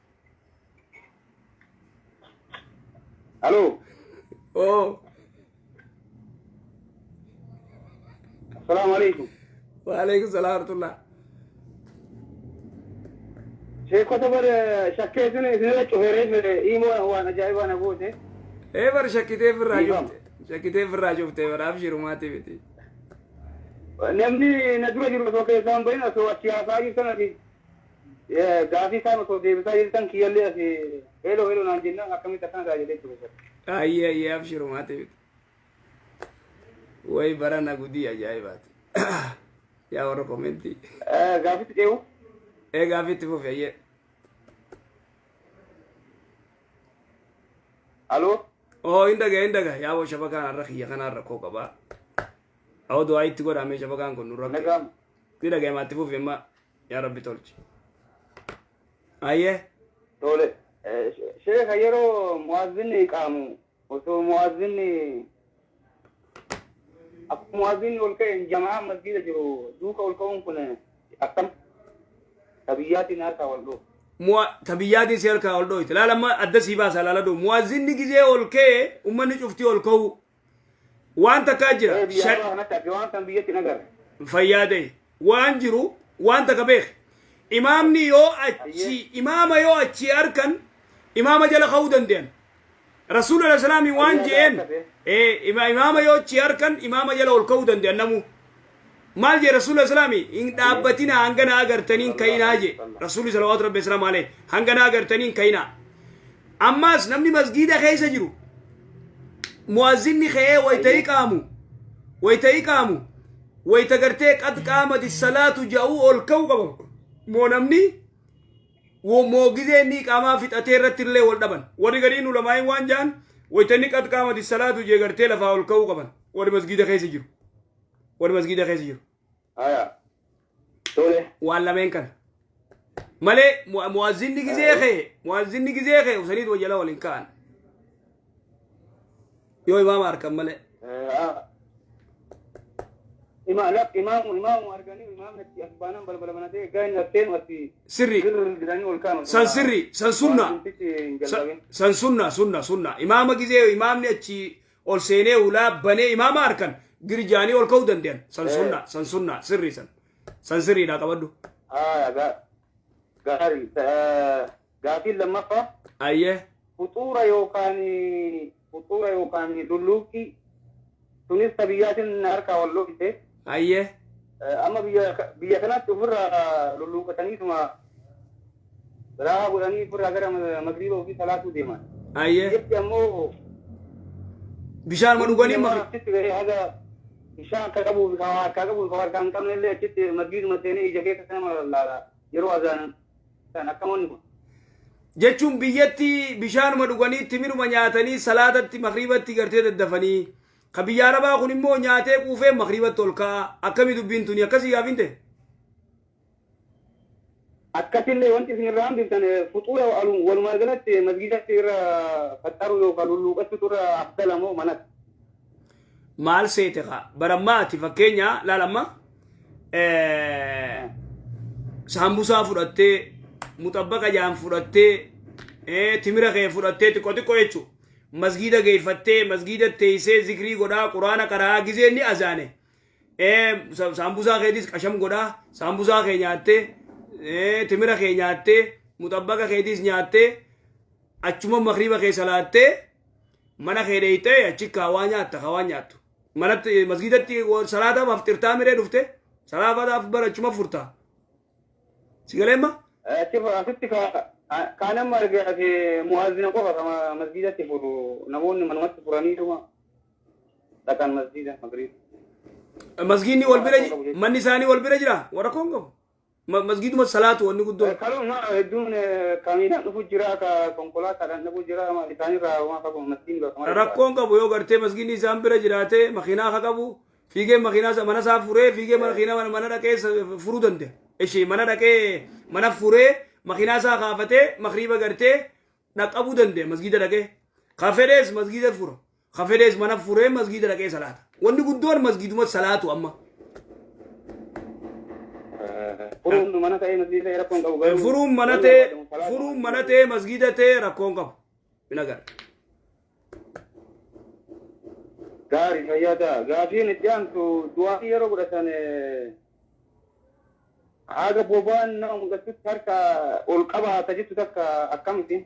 Halo. Oh. Assalamu alaikum. Waalaikum salam warahmatullah. Sheekota bar shakkeetin isinirra cuferee imo waan ajaa'iba na goote. Bar shakkitee firraa jofte bar abshirumaati miti. namni na dura jiru osoo keessaan bahin osoo achi haasaa jirtan ati gaafii isaan osoo deebisaa jirtan kiyyallee asi helo naan jennaan akkamitti akkana ta'a jedhee jiru. Ayyee abshiru maate way barana gudii ajaa'ibaati. Yaa warra komentii. Gaafitti deemu? Gaafitti fufi ayyee. Aloo? Indaga yaa wo shabakaan har'a kiyya kanarra koo qabaa. Awo du'aa itti godhamee shabakaan kun nurra. Nagaam. Indaga maatti fufi amma yaa rabbi tolchi. Ayyee. Tole. Sheekha yeroo muwaazinni qaamu osoo muwaazinni akkuma muwaazinni ol ka'e jamaa masjiida jiru duuka ol ka'uun kun akkam tabiyyaatiin harkaa wal dhoo. Tabiyyaatiin si harkaa ol dhoo itti laalama adda sii baasa laala dhoo muwaazinni gizee ol ka'e ummanni cuftii ol ka'u waan takkaa jira. Biyyaa kanatti akka waan kan biyyatti nagar. Fayyaadee waan jiru waan takka beek. Imaamni yoo achi harkan imaama jala ka'uu danda'an. Rasuulullah salaamii waan jeen imaama yoo achi harkan imaama jala ol ka'uu danda'an namu. Maal jee Rasuulullah salaamii hin dhaabbatina hangana agartaniin ka'inaa jee. Rasuulli salawaatu rabbi salaam alee hangana agartaniin ka'inaa. Ammaas namni masgiida keessa jiru muwaazinni ka'ee wayta'ii qaamu wayta gartee qad qaamati salaatu ja'uu ol ka'uu qaba. Moo namni moogizee ni qaamaa fixatee irratti illee wal dhaban. Warri gadiin ulamaa'in waan jaan waytanni qad qaamati salaatu jee gartee lafaa ol ka'uu qaban. Warri masgiida keessa jiru. Waan lameen kana. Malee muwaazinni gizee kee usaniit wajjala waliin ka'an. Yoo imaama harkan malee. Imaamu arganii imaamni asbaanan balbala banatee gaa'in nafteen watti sirri san sunna imaama gizee imaamni achi ol seenee ulaa banee imaama harkan girjaanii ol ka'uu danda'an san sunna sirri san sirriidha qabadhu. Gaafiin lammaffaa. Ayyee. Fuxuura yookaan dulluuqqii sunis tabiyyaatiin harkaa wal dhoofite. Ayyee. Amma biyya kanatti ofirraa lulluuqataniituma biraa godhanii ofirraa gara magriiba ofii salaatuu deeman. Ayyee. Jechi ammoo bishaan dhuganii achitti gahee haga bishaan akka qabuuf harkaa hin qabne illee achitti masgiiduma seenee ija keessa nama laala yeroo azaanan akkamoonni kun. Jechuun biyyatti bishaanuma dhuganii timiruma nyaatanii salaatatti magriibatti gartee daddafanii. Ka biyya Arabaa kun immoo nyaatee quufee magriibatti ol ka'a. Akkamii dubbiin tuni akkasii gaafinte? Akkasillee wanti isin irraa hambiftan fuxuura walumaa galatti masgiidatti irra faxxaru yookaan lulluuqachuutu irra afdala moo manatti? Maal seete kaa barammaati fakkeenya laalamma saambusaa fudhattee muxabbaqa jaan fudhattee timira kee fudhattee xiqqoo jechuudha. Masgiida geeffattee masgiida teessee zikrii godhaa quraana qaraa gizee ni azaane saambusaa keetis qasham godhaa saambusaa kee nyaattee timira kee nyaattee muxabbaqa keetis nyaattee achuma magriiba kee salaattee mana kee dheeytee achi kaawaa nyaattu manatti masgiidatti salaataaf aftirtaa miree dhufte salaataaf barachuma furtaa sigaleemma asitti kaanam argate muwaazina qofa kama masgiidatti furu namoonni manumatti furaniituma dhaqan masgiida magriib. Masgiidni wal bira manni isaanii wal bira jira warra koon qabu masgiiduma salaatu wanni guddoo. Kaluma hedduun kamiidhaan dhufu jira ka konkolaataadhaan dhufu jira isaanirraa waan qabu masgiidni bakka. Rakkoon qabu yoo gartee masgiidni isaan bira jiraate makiinaa ka qabu fiigee makiinaa mana isaa furee fiigee makiinaa mana dhaqee furuu danda'a. Ishee mana dhaqee mana furee makiinaa isaa kaafatee magriiba gartee dhaqqabuu danda'a masgiida dhaqee kafedees masgiida fura kafedees mana furee masgiida dhaqee salaata wanni guddoon masgiiduma salaatu amma. Furuun mana ta'ee masgiida rakkoon qabu. Furuun mana ta'ee masgiida ta'ee rakkoon qabu. Binagar. Gaarii fayyadaa gaafiin itti aantu du'aa yeroo godhatan haga bobaan nama mudatutti harka ol qabaata jettu takka akkamitti?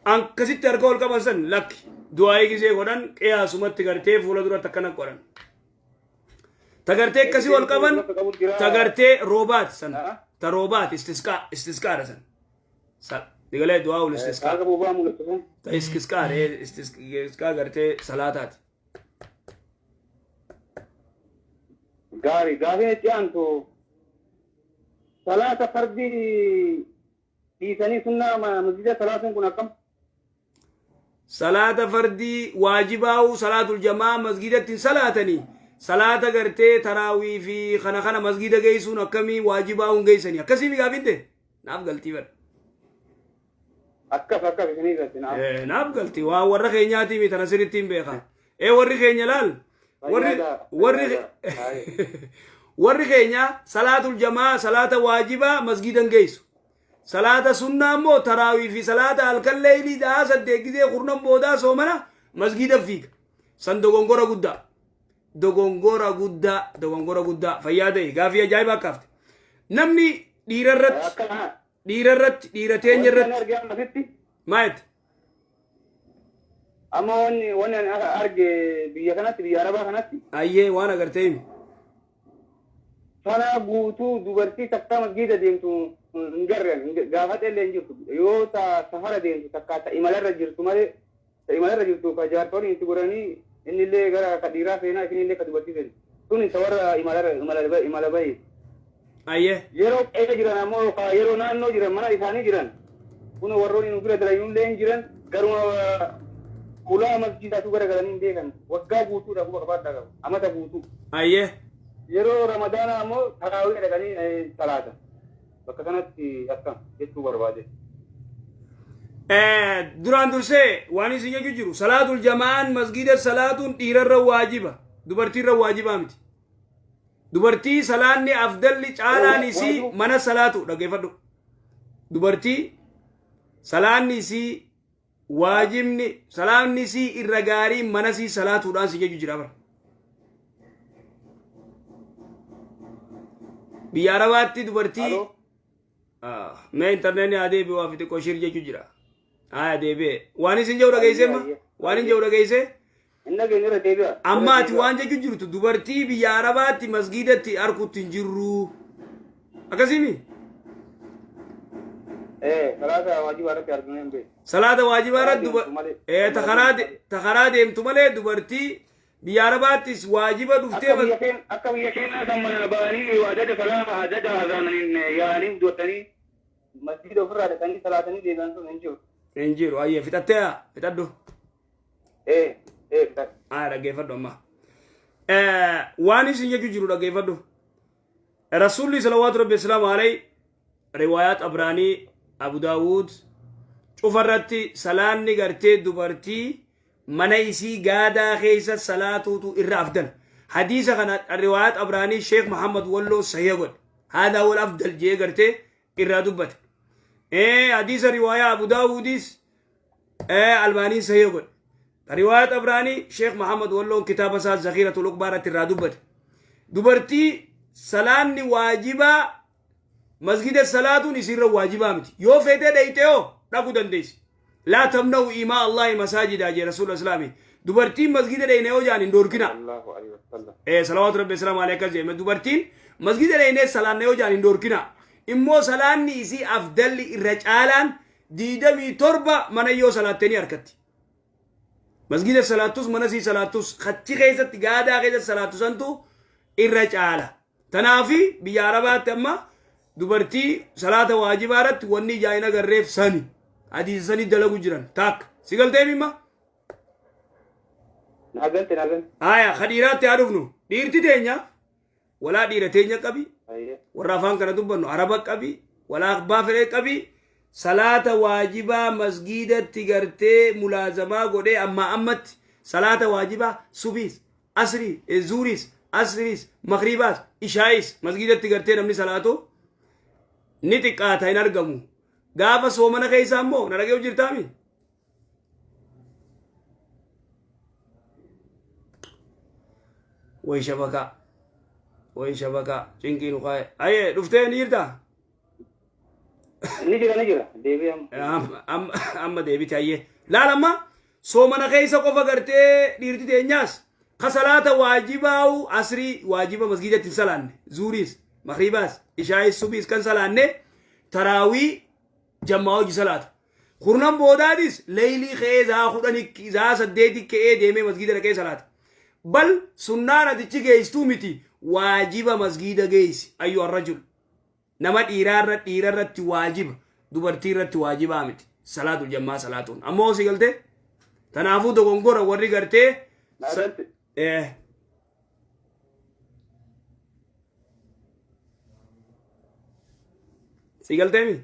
Akkasitti harka ol qaban san lakki du'aa gisee godhan qiyaasumatti gartee fuula duratti akkana godhan. تغرتي كسي والقبن تغرتي روبات سن تروبات استسقاء سن سال دغلا دعاء الاستسقاء استسقاء غرتي صلاتات غاري تيانتو صلاة فردي في سنة سنة مسجد صلاة كنا كم صلاة فردي واجبه صلاة الجماعة مسجد صلاتني صلاة غرتي تراوي في خنا مسجد جيسون كمي واجبه جيسني كسي بيغابينته ناب غلطي بر أكف سنية ناب غلطي ور خينياتي مي تنسرتين بيخا ور خينيلال ور خينيا صلاة الجماعة صلاة واجبة مسجدا جيسو صلاة سنة مو تراوي في صلاة الليل دا صدقيده قرنم بودا سومنا مسجد فيك سندوغونغورا دوغونغورا غودا فياده غافي اجايبا كافت نمني ديرتين مايت أما وني أنا أرجع بيا عربا كناتي أيه وانا قرتين فانا بوتو دوبرتي تكتا مسجد ديمتو نجرن غافت اللي نجيتو يوتا سفر ديمتو تكتا إمالة رجلتو فجارتوني تقولني إن اللي غير كديرا فينا إن اللي كدوبرتي فين توني سوار إمالة باي أيه يرو جيران أمو يرو نانو جيران منا إثاني جيران كونو وروني نقول درايون لين جيران كرونا كلا مسجد أتو غير ديكان وقع بوتو دابو كبار دابو أما تبوتو أيه يرو رمضان أمو تراوي لكاني صلاة بكثرة أكثر يتو بربادة duraan dursee waan isin jechuu jiru salaatul jamaan masgida salaatuun dhiirarra waajiba dubartiirra waajibaa miti dubartii salaanni afdalli caalaan isii mana salaatu dhageeffadhu dubartii salaanni isii waajibni salaanni isii irra gaarii mana isii salaatuudhaan si jechuu jira bara biyya arabaatti dubartii mee intarneetni adeebe waa fite qoshir jechuu jira adeebe waan isin jedhu dhageesse ma waan isin jedhu dhageesse amma ati waan jechuu jirtu dubartii biyya arabaatti masgidatti arkutti hin jirru akkasimi salaata waajibaarratti takaraa deemtu malee dubartii biyya arabaattis waajiba dhuftee akka biyya keenyaa kan mana ba'anii adada salaama adada hazaananiin yaa'anii dubartanii masjida ofirraa dhaqanii salaatanii deebi'an sun hin jiru. Hin jiru ayyee fixadhu. Dhaggeeffadhu amma. Waan isin jechuu jiru dhaggeeffadhu. Rasuulli salawaatu rabbi islaamu alayhi riwaayaat abraanii Abu Daawud cufarratti salaanni gartee dubartii mana isii gaadaa keessa salaatuutu irra afdal hadiisa kana riwaayaat abraanii sheekh Muhammad Walloo sahih godhe haadaa wal afdal jee gartee irraa dubbate hadiisa riwaayaa Abu Daawudis albaanii sahih godhe riwaayaat abraanii sheekh Muhammad Walloo kitaaba isaa zakhiratul uqbaaratti irraa dubbate dubartii salaanni waajibaa masgida salaatuun isirra waajibaa miti yoo feetee dhayxeoo dhaquu dandeessi لا تمنعوا إيماء الله مساجد أجي رسول الله الإسلامي دوبرتين مسجد لين يوجان دوركنا الله عليه وسلم صلوات ربي السلام عليك زي ما دوبرتين مسجد لين سلام يوجان دوركنا إمو سلام نيسي أفضل الرجالان ديدمي تربة من يو صلاتني أركتي مسجد الصلاتوس منسي صلاتوس خطي خيزة تقادا خيزة صلاتوس أنتو الرجالة تنافي بياربات أما دوبرتي صلاة واجبارت وني جاينا غريف ساني حديث سني دلقو جران تاك سيقل تيمي ما ناقلت آية خديرات تعرفنو ديرتي تينيا ولا ديرتينيا كبي ورافان كنا دبنو عربك كبي ولا أخبافر كبي صلاة واجبة مسجدة تغرتي ملازمة قولي أما أمت صلاة واجبة سبيس أسري زوريس أسريس مغربات إشايس مسجدة تغرتي نمني صلاة نتقاتا ينرقمو gaafa soomana keessa ammoo na dhagee jirtaami way shabaka cinqiinu qaa'e aye dhuftee ni jirta ni jira deebii amma deebite ayyee laal amma soomana keessa qofa gartee dhiirti teenyaas خصلاة واجبة أو عصري واجبة مسجد تنسلان زوريس مغرباس إشاء سبيس كان سلان تراوي جمعوا جسلات خورنم بوداديس ليلي خيزا خورنك إذا سديتك كأي ديمي مسجد لكي سلات بل سنانة تيجي استومتي واجبة مسجد جيس أيها الرجل نما إيرارة واجب دوبرتيرة واجب آمتي صلاة الجماعة صلاتون أمو سيقلتي تنافو دو غنغورة وري قرتي سيقلتي مي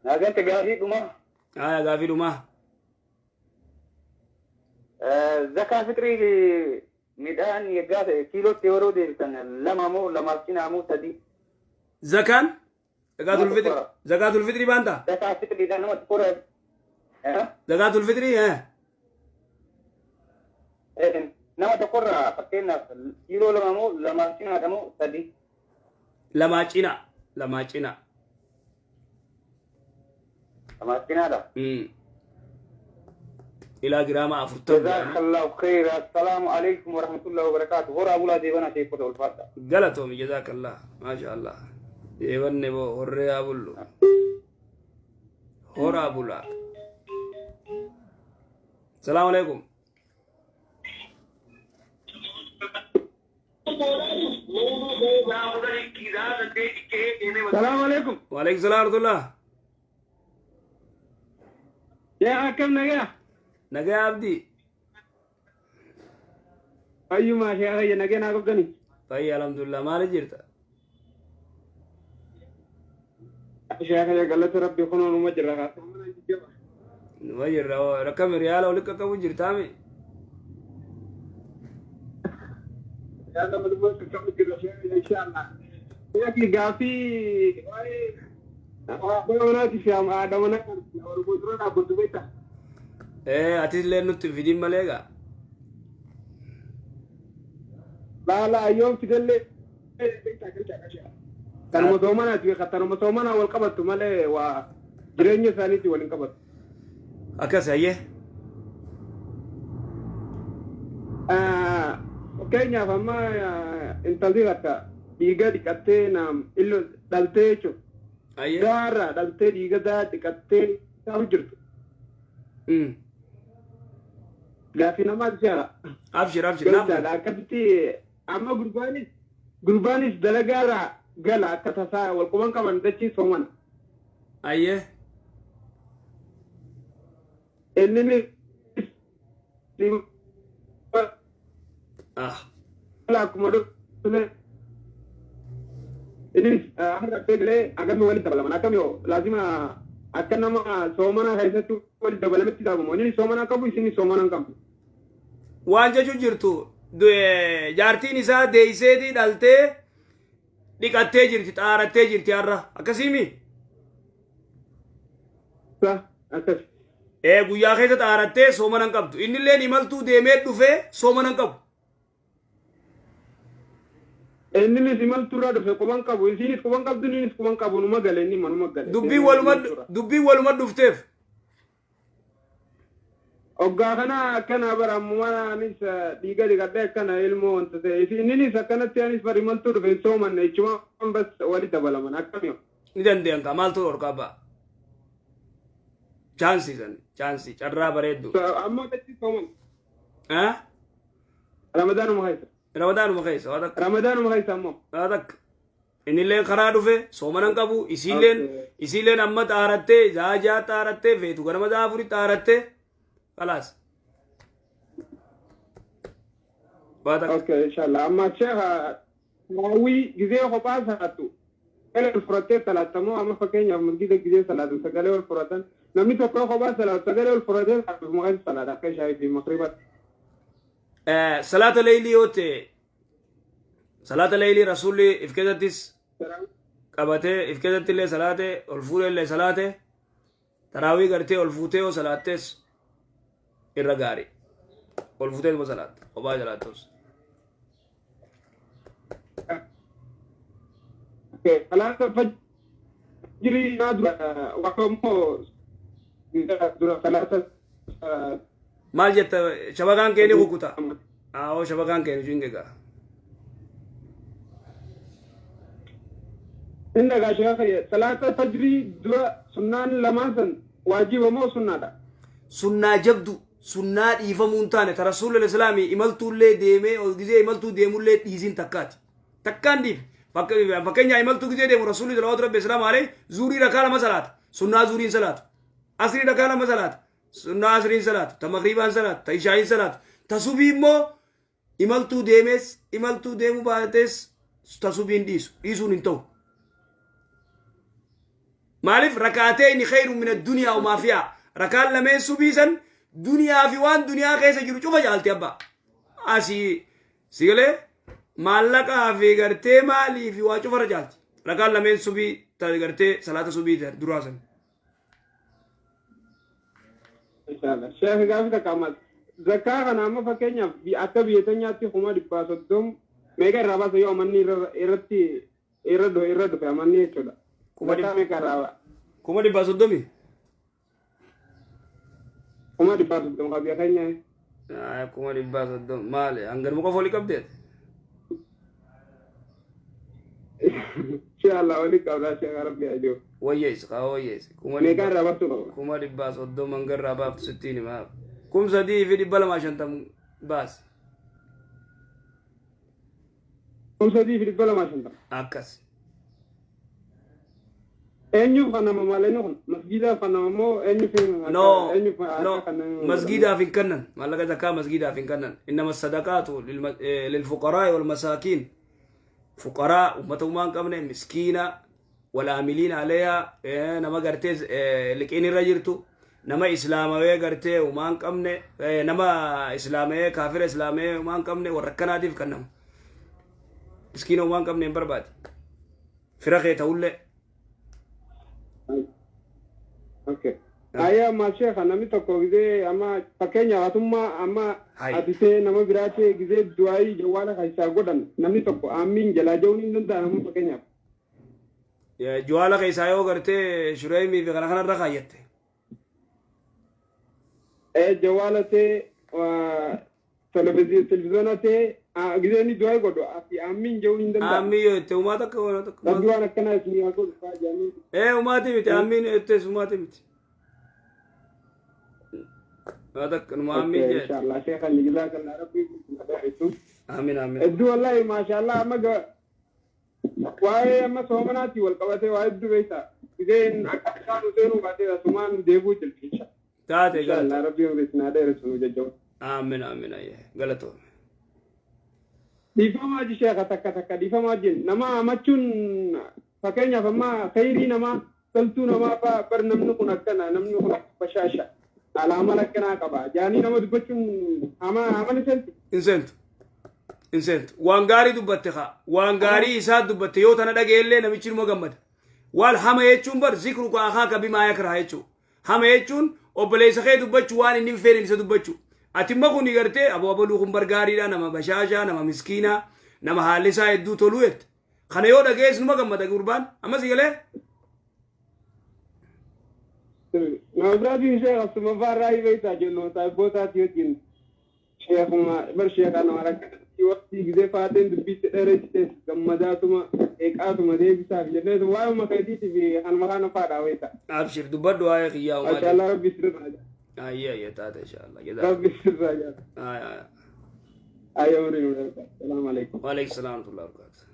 ناقلت قافي دوما قافي دوما زكاة فكري ميدان يقاف كيلو تيورو دي سنة لما سينامو سدي زكاة زكاة الفطر بانتا زكاة فكري ده نمت قرر زكاة الفطر نمت قرر فكينا كيلو لما سينامو سدي لما چينا ده إلى جرام أفرطان جزاك الله خير السلام عليكم ورحمة الله وبركاته هورا أبولا ديوانا شيء فتح الفاتحة غلطهم جزاك الله ما شاء الله ديوان نبو هورا أبولو هورا أبولا السلام عليكم السلام عليكم وعليكم السلام ورحمة الله يا كم نجا نجا عبدي أيوة ما شيء هي نجا ناقب دني طيب الحمد لله ما لجيرتا شيخ يا قلت ربي خنون مجرها مجر رقم ريال ولك كم جرتامي يا ده مدبوس كم كده إن شاء الله يا كي قافي أنا في أم آدم أنا وربوترنا بندوبيتا أتيت لأنه تفيدين مليكا لا يوم في دل كان مدومنا في خطر مدومنا والقبض ماله وجريني ثاني والقبض أكاس هي Kenya fama intazirata diga dikatte nam illo daltecho dara dalte diga da dikatte tahu jirtu gafi nama jara abshir la kabti amma gurbanis dalagara gala katasa wal kuman kaman dachi soman aye enni لا كمدو إني أحد أقول أقام ولد دبلا من أقام يو لازم أكنا ما سومنا هيدا ولد دبلا متى موني سومنا كابو يسني سومنا كم وانجا جو جرتو جارتي نساء ديسيدي دالتي ديكاتي جرتي تارتي جرتي أرى أكسيمي صح أكس guyyaa keessa xaarattee soomana hin qabdu inni illee imaltuu deemee dhufee soomana hin qabu. Inni imaltuu irraa dhufe quban qabu isinis quban qabdu innis quban qabu numa gale inni manuma gale. Dubbiin waluma dhufteef. Oggaa kana akkana baramumaanis dhiiga dhiqadhee akkana ilmoo wanta ta'e innis akkanatti anis bar imaltuu dhufe hin soomanne ichuma bas wali dabalaman akkamiyo. Ni dandeenka maaltu dhorkaa ba'a. Chansii carraa bareeddu. Amma dachii sooman. Ramadaanuma keessa. Ramadaanuma keessa ammoo. Takka. Innilleen karaa dhufe soomana hin qabu isiilleen amma xaarattee jaajaa xaarattee feetu ganama daafuri xaarattee khalaas. Okay inshallah amma sheekha raawwii gizee kophaa salaatu. Sagalee wal furattee salaatamoo amma fakkeenyaaf masgida gizee salaatu sagalee wal furatan namni tokko kophaa salaatu sagalee wal furatee maqaan salaata akka shaayii fi maqribat. Salaata leylii yoo ta'e salaata leylii rasuulli if keessattis qabatee if keessatti illee salaate ol fuudhee illee salaate taraawii gartee ol fuutee yoo salaattees irra gaarii ol fuutee yoo salaatte kophaa salaattus. Salaata fajrii naa dura wakka immoo dura salaata maal jetta shabakaan keeni kukuta oo shabakaan keeni jingegaa inda ga sheekha salata fajri dura sunnaan lamasan waajiba moo sunnaadha sunnaa jabdu sunnaa dhiifamuun taane ta rasuulul islaamii imaltuullee deemee gizee imaltuu deemullee dhiisin takkaan dhiif fakkeenya imaltuu gizee deemu rasuulli salawaatu rabbi islaam alayhi zuurii rakaa lama salaata sunnaa zuuriin salaatu asrii rakaa lama salaata sunnaa asriin salaatu ta magriibaan salaatu ta ishaa'iin salaatu ta subii immoo imaltuu deemees imaltuu deemuu baatees ta subiin dhiisuun hin ta'u مالف ركعتين خير من الدنيا وما فيها ركعت لمن سبيسن دنيا في وان دنيا كيسه جرو شوف جالتي ابا اسي سيله مالك في غرتي مالي في واچو فرجالتي ركعت لمن سبي تغرتي صلاه سبي دراسن ان شاء الله شيخ غافي كمال زكاه انا ما فكنيا بي اتبيتنيا تي خما دي باسدوم ميغا رابا سيو مني رتي إرادو في أمانية كذا. Kuma di basu domi. Kuma di basu dom kabiya kanya. Kuma di basu dom male. Anggar muka foli kabdet. Inshallah wali kabda Syekh Rabbi ajo. Wayes, wayes. Kuma di basu dom anggar rabab sitini ma. Kum sadi fi di bala ma shantam bas. Sadi fi bala ma shantam. Akas. Enyu kana mamalenu masjida kana mo enyu fi no masjida fi kannan malaga zakka masjida fi kannan inma sadaqatu lil fuqara wal masakin fuqara ummatuman qabne miskina wal amilin alayha nama gartez liqini rajirtu nama islamawe garte uman qabne nama islamawe kafir islamawe uman qabne warakanadif kannam miskina uman qabne barbad firaqe tawle. Okay. Aya mashe khanami to ko gize ama pakenya watuma ama atite nama birate gize duai jawala kaisa godan nami to ko amin jala jawni nda nama pakenya ya jawala kaisa yo garte shuraimi bi kana kana rakayette jawala te wa televizionate gize ni duai godo ati amin jawni nda amin yo te umata ko duana kana sini ko fajani umati bit amin te umati bit هذا كان مامي ان شاء الله شيخ اللي جزاك الله ربي امين امين ادو والله ما شاء الله ما واي ما سومناتي والقواتي واي ادو بيتا زين كانوا زينو بعد سمان ديبو تلفيشا تاتي ان شاء الله ربي ورسنا ده رسول ججو امين امين ايه غلطو ديفا ما جي شيخ تك ديفا ما جي نما مچون فكانيا فما خيري نما قلتو نما برنامج كنا نمنو كنا بشاشه على عملك كنا كبا جاني نما دبچون اما انسنت وانغاري دبتخا وانغاري اساد دبت يو تنا دغيله نمچين مغمد وال حما يچون بر ذكرك اخاك بما يكره يچو حما يچون وبليس خي دبچ وان ني فيرين سدبچو اتمغو نيغرتي ابو ابو لوخم برغاري دا نما بشاشا نما مسكينا نما حالسا يدو تولوت خنا يو دغيس مغمد قربان اما سيله نابرادي شيخ اسمه فراي بيتا جنو تايبوتا تيوتين شيخ ما بر شيخ انا ورك وقتي غزي فاتن دبيت درجتس كمداتما ايقاتما دي بيتا جنو واي ما كيتي في ان مكان فادا ويتا ابشر دبدو اي خيا ما شاء الله ربي يسر اي تاتا ان شاء الله جزاك ربي يسر اي امري السلام عليكم وعليكم السلام ورحمه الله وبركاته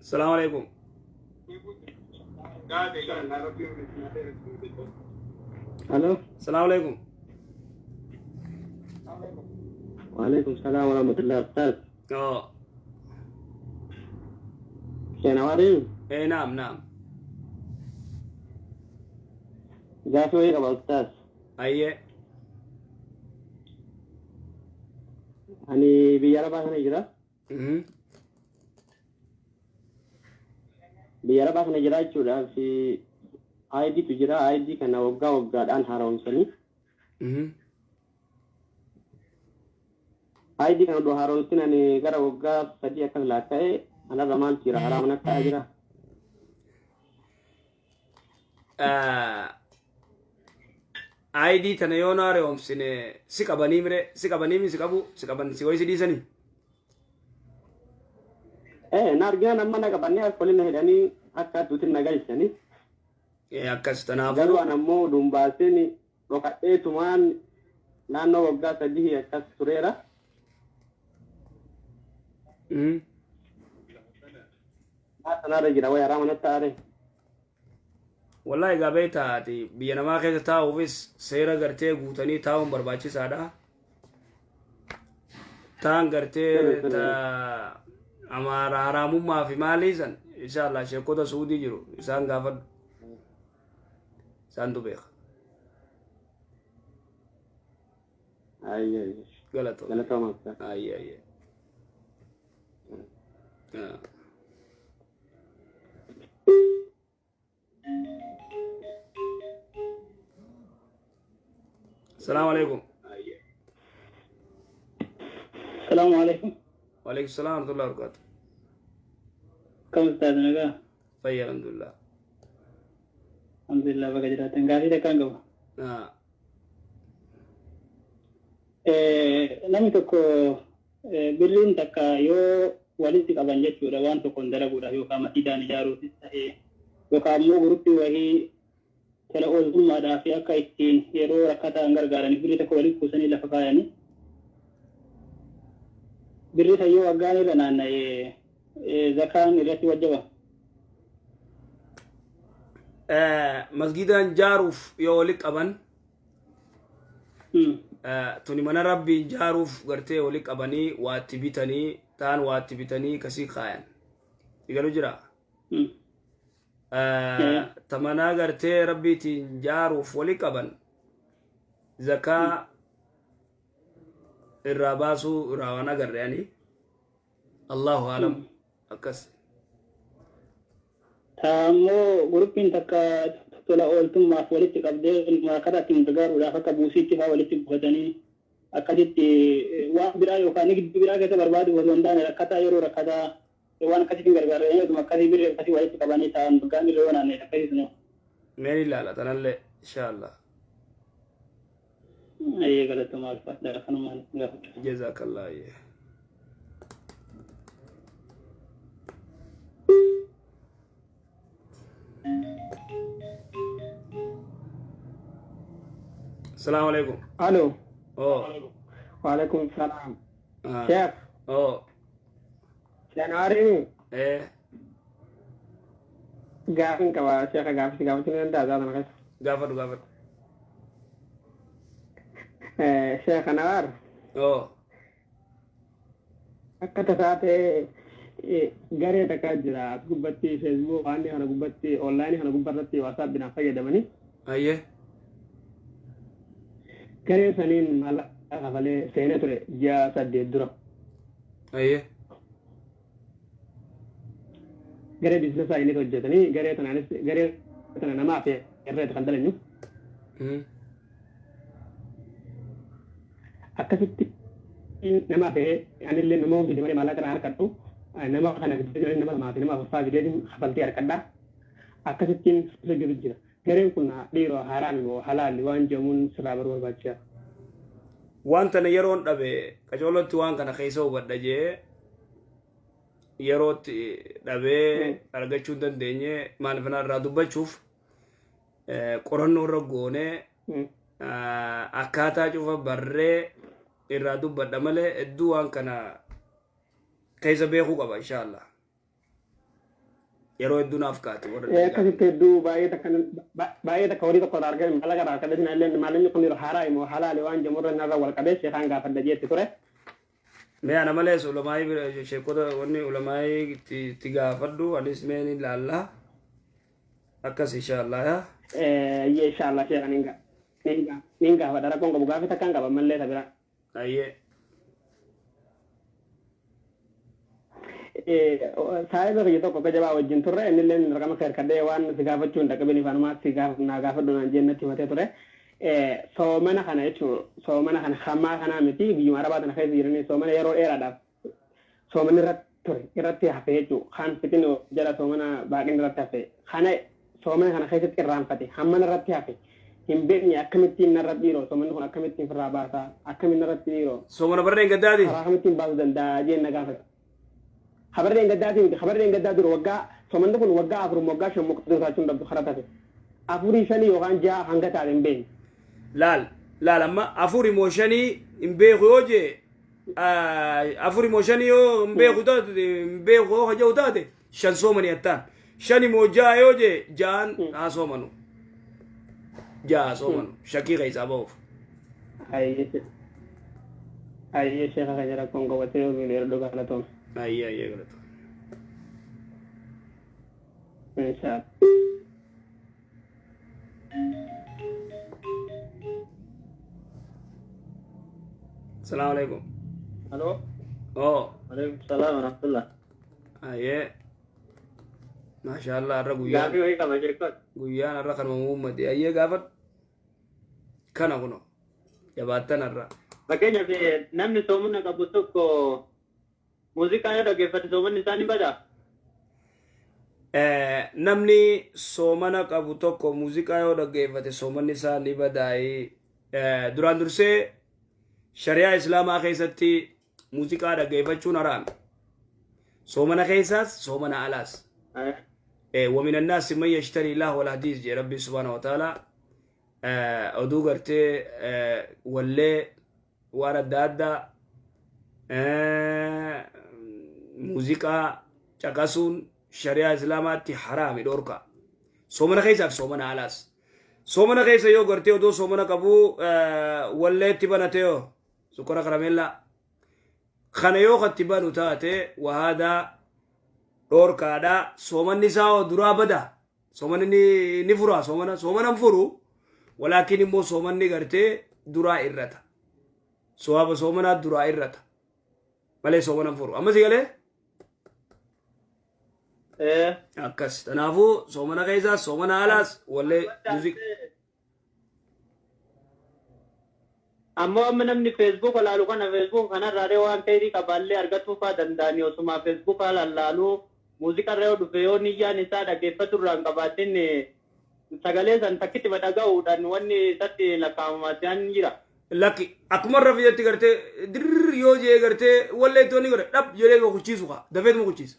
السلام عليكم. الو السلام عليكم. وعليكم السلام ورحمة الله أستاذ. شنواري؟ إيه نعم. جاسو إيه يا أستاذ؟ أيه. أني بيارا باسنا يجرا؟ biyara baasna jiraachuudha fi ID tu jira ID kana waggaadhaan haaromsanii ID kan do harotin ani gara wagga sadi akan lakai ana zaman tira haram na ka jira ID tana yonaare omsine sikabani mire sikabani mi sikabu sikaban si hoisi disani nargina namma naga banne akolina hedani akka tutin nagalchani akkas tanafu garu anammo dumbaseni rokadhe tuman nanno wagga sadi akkas turera tanara jira waya ramana tare wallahi gabe taati biyya namaa keessa taa'uufis seera gartee guutanii taa'uun barbaachisaadha. Taan gartee haraamummaa fi maalii san inshallah sheekota suudii jiru isaan gaafadhu isaan beeka. Ayye Galatoomaa. Ayye. السلام عليكم. السلام عليكم. وعليكم السلام ورحمة الله وبركاته. كم استاذ نجا؟ طيب الحمد لله. الحمد لله بقى جرات نقافي ده كان قبل. namni tokko birriin takka yoo walitti qaban jechuudha waan tokkoon dalaguudhaaf yookaan masiidaan ijaaruutis ta'ee yookaan immoo guruppii wahii tola ooltummaadhaaf akka ittiin yeroo rakkataan gargaaranii birrii tokko walitti kuusanii lafa kaayanii birrii san yoo waggaan irra naanna'ee zakaan irratti wajjaba. Masgidaan ijaaruuf yoo walitti qaban tuni mana rabbiin ijaaruuf gartee walitti qabanii waatti bitanii taan waatti bitanii kasii kaayan igalu jira. Tamanaa gartee rabbiitiin ijaaruuf walitti qaban zakaa irraa baasuu irraa waan agarreeni Allahu alam akkas. Taammoo guruppiin takka tola ooltummaaf walitti qabdee maakara ittiin gargaaruudhaaf akka buusiitti fa'aa walitti buufatanii akkasitti waan biraa yookaan nigdi biraa keessa barbaadu osoo hin taane rakkataa yeroo rakkataa waan akkasitti gargaaranii yookaan akkasii birrii akkasii walitti qabanii ta'an waggaan irra yoo naanna'e akkasii sun. Meen ilaala tanallee inshaallah. Ayyee galatoomaa alfaadha kanumaan gaafadha. Jazakallah ayyee. السلام عليكم. الو. وعليكم السلام. شيخ. شناري. قافن كوا شيخ قافن انت هذا انا قافر. شيخ نار. akkata taate garee takkaa jira as gubbatti feesbuuk waanni kana gubbatti onlaayinii kana gubbarratti waasaap binaan fayyadamanii. Ayyee. Garee saniin maallaqa kafalee seenee ture ji'a 8 dura. Ayyee. Garee biizinesaa inni hojjetanii garee tana namaaf irreetti kan dalanyu. Akkasitti nama fe anillee nama fide malee maallaqa kana harkadhu nama kana fide nama lamaa fi nama afurfaa fideetiin kafaltee harkadha akkasittiin jiru jira gareen kun dhiiroo haaraan moo halaalli waan jedhamuun sirraa baruu barbaachisaa. Wanta na yeroon dhabe qacoolotti waan kana keessa hubadha jee yerootti dhabee argachuu hin dandeenye maaliif irraa dubbachuuf qorannoo irra goonee akkaataa cufa barree irraa dubbadha malee hedduu waan kana keessa beekuu qaba inshaallah. Yeroo hedduu naaf kaati. Akkasitti hedduu baay'ee takka horii tokko irraa argame maallaqa irraa argadhe sinallee maallaqni kun haraa immoo halaali waan jedhamurra narra wal qabee sheekaan gaafadha jeetti ture. Mee ana malees ulamaayii sheekota wanni ulamaayii itti gaafadhu anis mee ni ilaalla akkas inshaallah yaa. Inshaallah sheekan niin gaafadha rakkoon qabu gaafi takkaan qaba mallee tabiraa. Ayyee. Saayiba kiyya tokko akka jabaa wajjin turre innillee raqama harkadhee waan si gaafachuu hin dhaqqabin ifaanumaa si naa gaafadhu naan jennatti himatee ture. soomana kana jechuun soomana kana hammaa kanaa miti biyyuma arabaa kana keessa jiranii soomana yeroo dheeraadhaaf soomana irratti ture irratti hafe jechuun kan fitin jala soomana baaqin irratti hafe kana soomana kana keessatti irraanfate hammana irratti hafe hin beekne akkamittiin narratti dhiiroo soomanni kun akkamittiin firraa baasaa akkamiin narratti dhiiroo soomana barreen gaddaati akkamittiin baasuu danda'a jeen gaafate habarreen gaddaati miti habarreen gaddaa dura waggaa soomanni kun waggaa afur waggaa shan muka dura taachuun dhabdu karaa taate afurii shanii yookaan jaha hanga taate hin beekne laal amma afuri moo shanii hin beeku yoo jee afuri moo shanii yoo hin beeku taate hin beeku yoo haja'u taate shan soomanii attaan shani moo jaha yoo jee jahan haa soomanu jaha soomanu shakii keessaa ba'uuf ayyee sheekha kan jira kun qabatee yoo biilu yeroo dhugaa galatoome ayyee galatoome inshallah السلام عليكم. الو. عليكم السلام ورحمة الله. ما شاء الله الرجل قافي وهي كما شركات. قيان الرقم محمد قافت كان أقوله جباتنا الرا. Fakkeenya fi namni soomana qabu tokko muuziqaa yoo dhaggeeffate soomanni isaa ni bada. Namni soomana qabu tokko muuziqaa yoo dhaggeeffate soomanni isaa ni badaayi. Duraan dursee shari'aa islaamaa keessatti muuziqaa dhaggeeffachuun haraami. Soomana keessaas soomana alaas. ومن الناس من يشتري الله والحديث جي ربي سبحانه وتعالى أدو قرتي واللي وارد دادا موسيقى چاقاسون شريعة اسلامات حرام دوركا سومنا خيسا في سومنا علاس سومنا خيسا يو قرتي ودو سومنا قبو واللي تبانتيو سكرا كراميلا خانيو خطبانو تاتي وهذا دوركا دا سومن نساو درابدا سومن نفرا سومن انفرو ولكن مو سومن نغرتي درا إرتا سواب سومنا درا إرتا مالي سومن انفرو أما سيغالي أكس تنافو سومنا غيزا سومنا علاس ولا موسيق أما namni Facebook laalu kana Facebook kana raadiyoo waan ta'eef qabaallee argachuu faa danda'ani osuma Facebook laaluu muuziqaa irraa dhufe yoo niyyaan isaa dhaggeeffatu irraan qabaatin sagalee san takkitti badhaga'uudhaan wanni isatti lakkaa'amaan jira. Lakki akkuma irra fidetti gartee dirr yoo jee gartee wallee tooni godhe dhab jedhee boqochiisu kaa dafeet boqochiisa.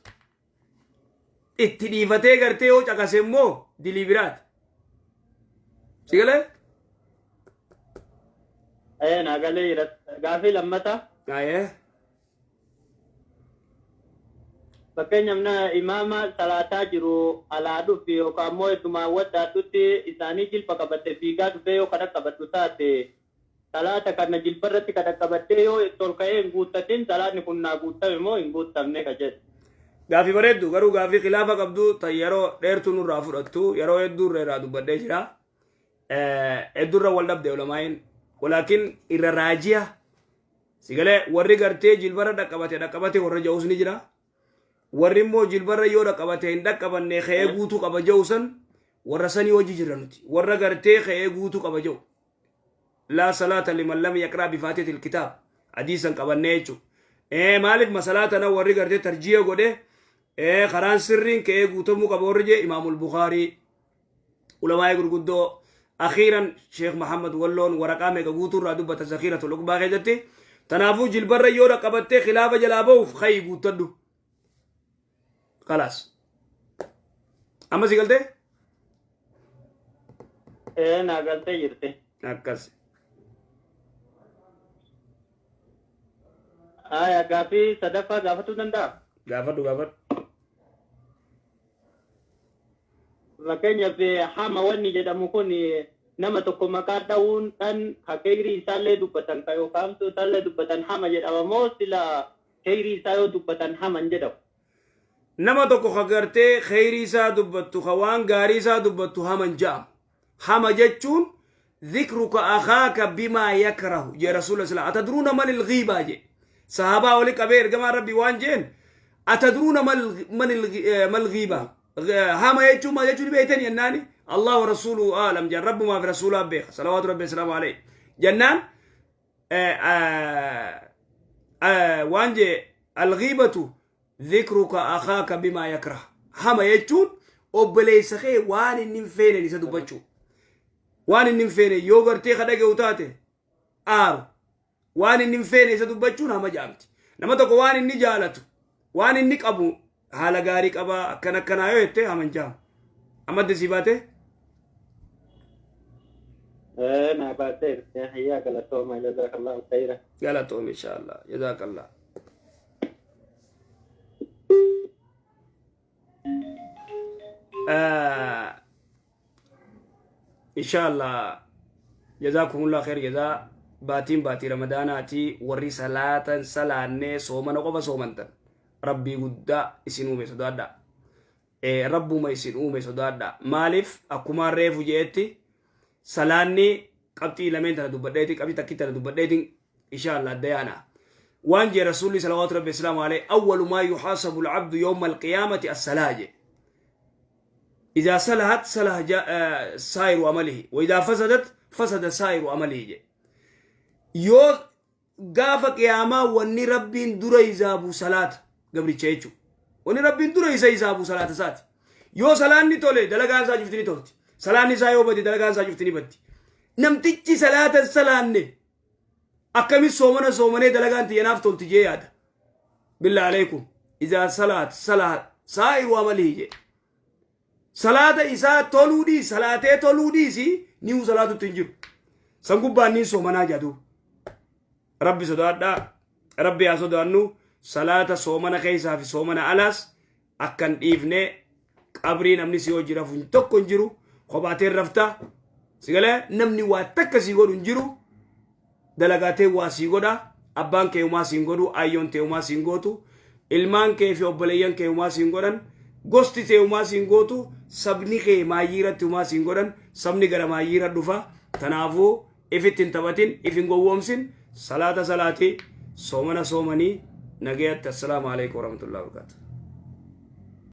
Itti dhiifatee gartee yoo caqase immoo dilii biraati. Sigalee? Naagalee jira gaafii lammata. Fakkeenyaaf imaama salaataa jiru alaa dhufi yookaan immoo heddumaa waddaatutti isaanii jilba qabatte fiigaa dhufee yoo kadha qabadhu taate salaata kana jilba irratti kadha qabattee yoo tol ka'ee hin guuttatin salaatni kun naa guuttame moo hin guuttamne ka jedhu. Gaafii bareeddu garuu gaafii khilaafa qabdu ta yeroo dheertuu nurraa fudhattu yeroo hedduu irraa dubbadhee jira. Hedduu irra wal dhabde ulamaayin walakin irra raajiya sigalee warri gartee jilbarra dhaqqabate warra ja'us ni jira. Warri immoo jilbarra yoo dhaqqabate hin dhaqqabanne ka'ee guutuu qaba ja'usan warra sanii hojii jira nuti warra gartee ka'ee guutuu qaba ja'u. لا صلاة لمن لم يقرأ بفاتحة الكتاب حديثا قبلنا يجو مالك مسألة أنا وري قرتي ترجيه قده خران سرين كي قوتمو قبورجي إمام البخاري علماء قدو أخيرا شيخ محمد ولون ورقامي قوتو رادو بتزخيرة الأقبا غيجتي تنافو جلبر يورا قبتي خلافة جلابو خي قوتدو خلاص أما سي قلتي؟ نا قلتي جرتي أكاسي gaafii sadaffaa gaafachuu danda'a? Gaafadhu. Fakkeenyaaf hama wanni jedhamu kun nama tokko maqaa dha'uudhaan kheyrii isaallee dubbatan yookaan isaallee dubbatan hama jedhama moo sila kheyrii isaa yoo dubbatan haman jedhamu? Nama tokko kagartee kheyrii isaa dubbattu waan gaarii isaa dubbattu haman jedhama. Hama jechuun ذكرك أخاك بما يكره يا رسول الله أتدرون من الغيبة جي صحابة ولي كبير كما ربي وانجين أتدرون من الغيبة hama jechuun maal jechuun beeytan jennaani Allah wa rasuluhu aalam jan rabbuma fi rasuulaa beeka salawaatu rabbi salaamu alayhi jennaan waan jee alghiibatu dhikruka akhaaka bimaa yakrah hama jechuun obboleessa kee waan inni hin feene isa dubbachuu waan inni hin feene yoo gartee ka dhaga'u taate aaru waan inni hin feene isa dubbachuun hama jaamti nama tokko waan inni jaalatu waan inni qabu haala gaarii qaba akkanaa yoo jette haman jaam amadde si baate na baate hayya galatooma jazakallahu khayra galatoom inshallah jazakallah inshallah jazakumullah khair jazaa baatii ramadaanaati warri salaatan salaanne soomana qofa soomantan rabbii guddaa isin uume sodaadha rabbuma isin uume sodaadha maaliif akkuma reefu jeetti salaanni qabxii lameen tana dubbadheeti qabxii takki tana dubbadheeti inshallah dayaana waan jee rasuulli salawaatu rabbi islaamu alayhi awwalu maa yuhaasabu alabdu yawma alqiyaamati as-salaaje إذا صلحت صلح سائر عمله وإذا فسدت فسد سائر عمله يو غاف قياما وني ربين درا يزابو صلاة قبل تشيچو وني ربين درا يزابو صلاة سات يو صلاني تولي دلغان سا جفتني تولتي صلاني سا يو بدي دلغان سا جفتني بدي نمتيچي صلاة الصلاني أكمي سومنا دلغان تيناف تولتي جياد بالله عليكم إذا صلاة سائر عمله صلاة إساء تولودي صلاة تولودي سي نيو صلاة تنجر سنقباني سومنا جادو ربي صدادا ربي أصدانو صلاة سومنا خيسا في سومنا ألاس أكن إفني قبري نمني سيو جرا فنتوك نجرو خباتين رفتا سيغلا نمني واتك سيغو نجرو دلغاتي واسيغو دا أبان كيوما سيغو أيون تيوما سيغو ilmaan kee fi obboleeyyan kee umaa siin godhan gosti tee umaa siin gootu sabni kee maayiiratti umaa siin godhan sabni gara maayiira dhufa tanaafuu ifittin taphatin ifin gowwoomsin salaata salaati soomana soomanii nagayatti assalaamu alaykum warahmatullahi wabarakatuh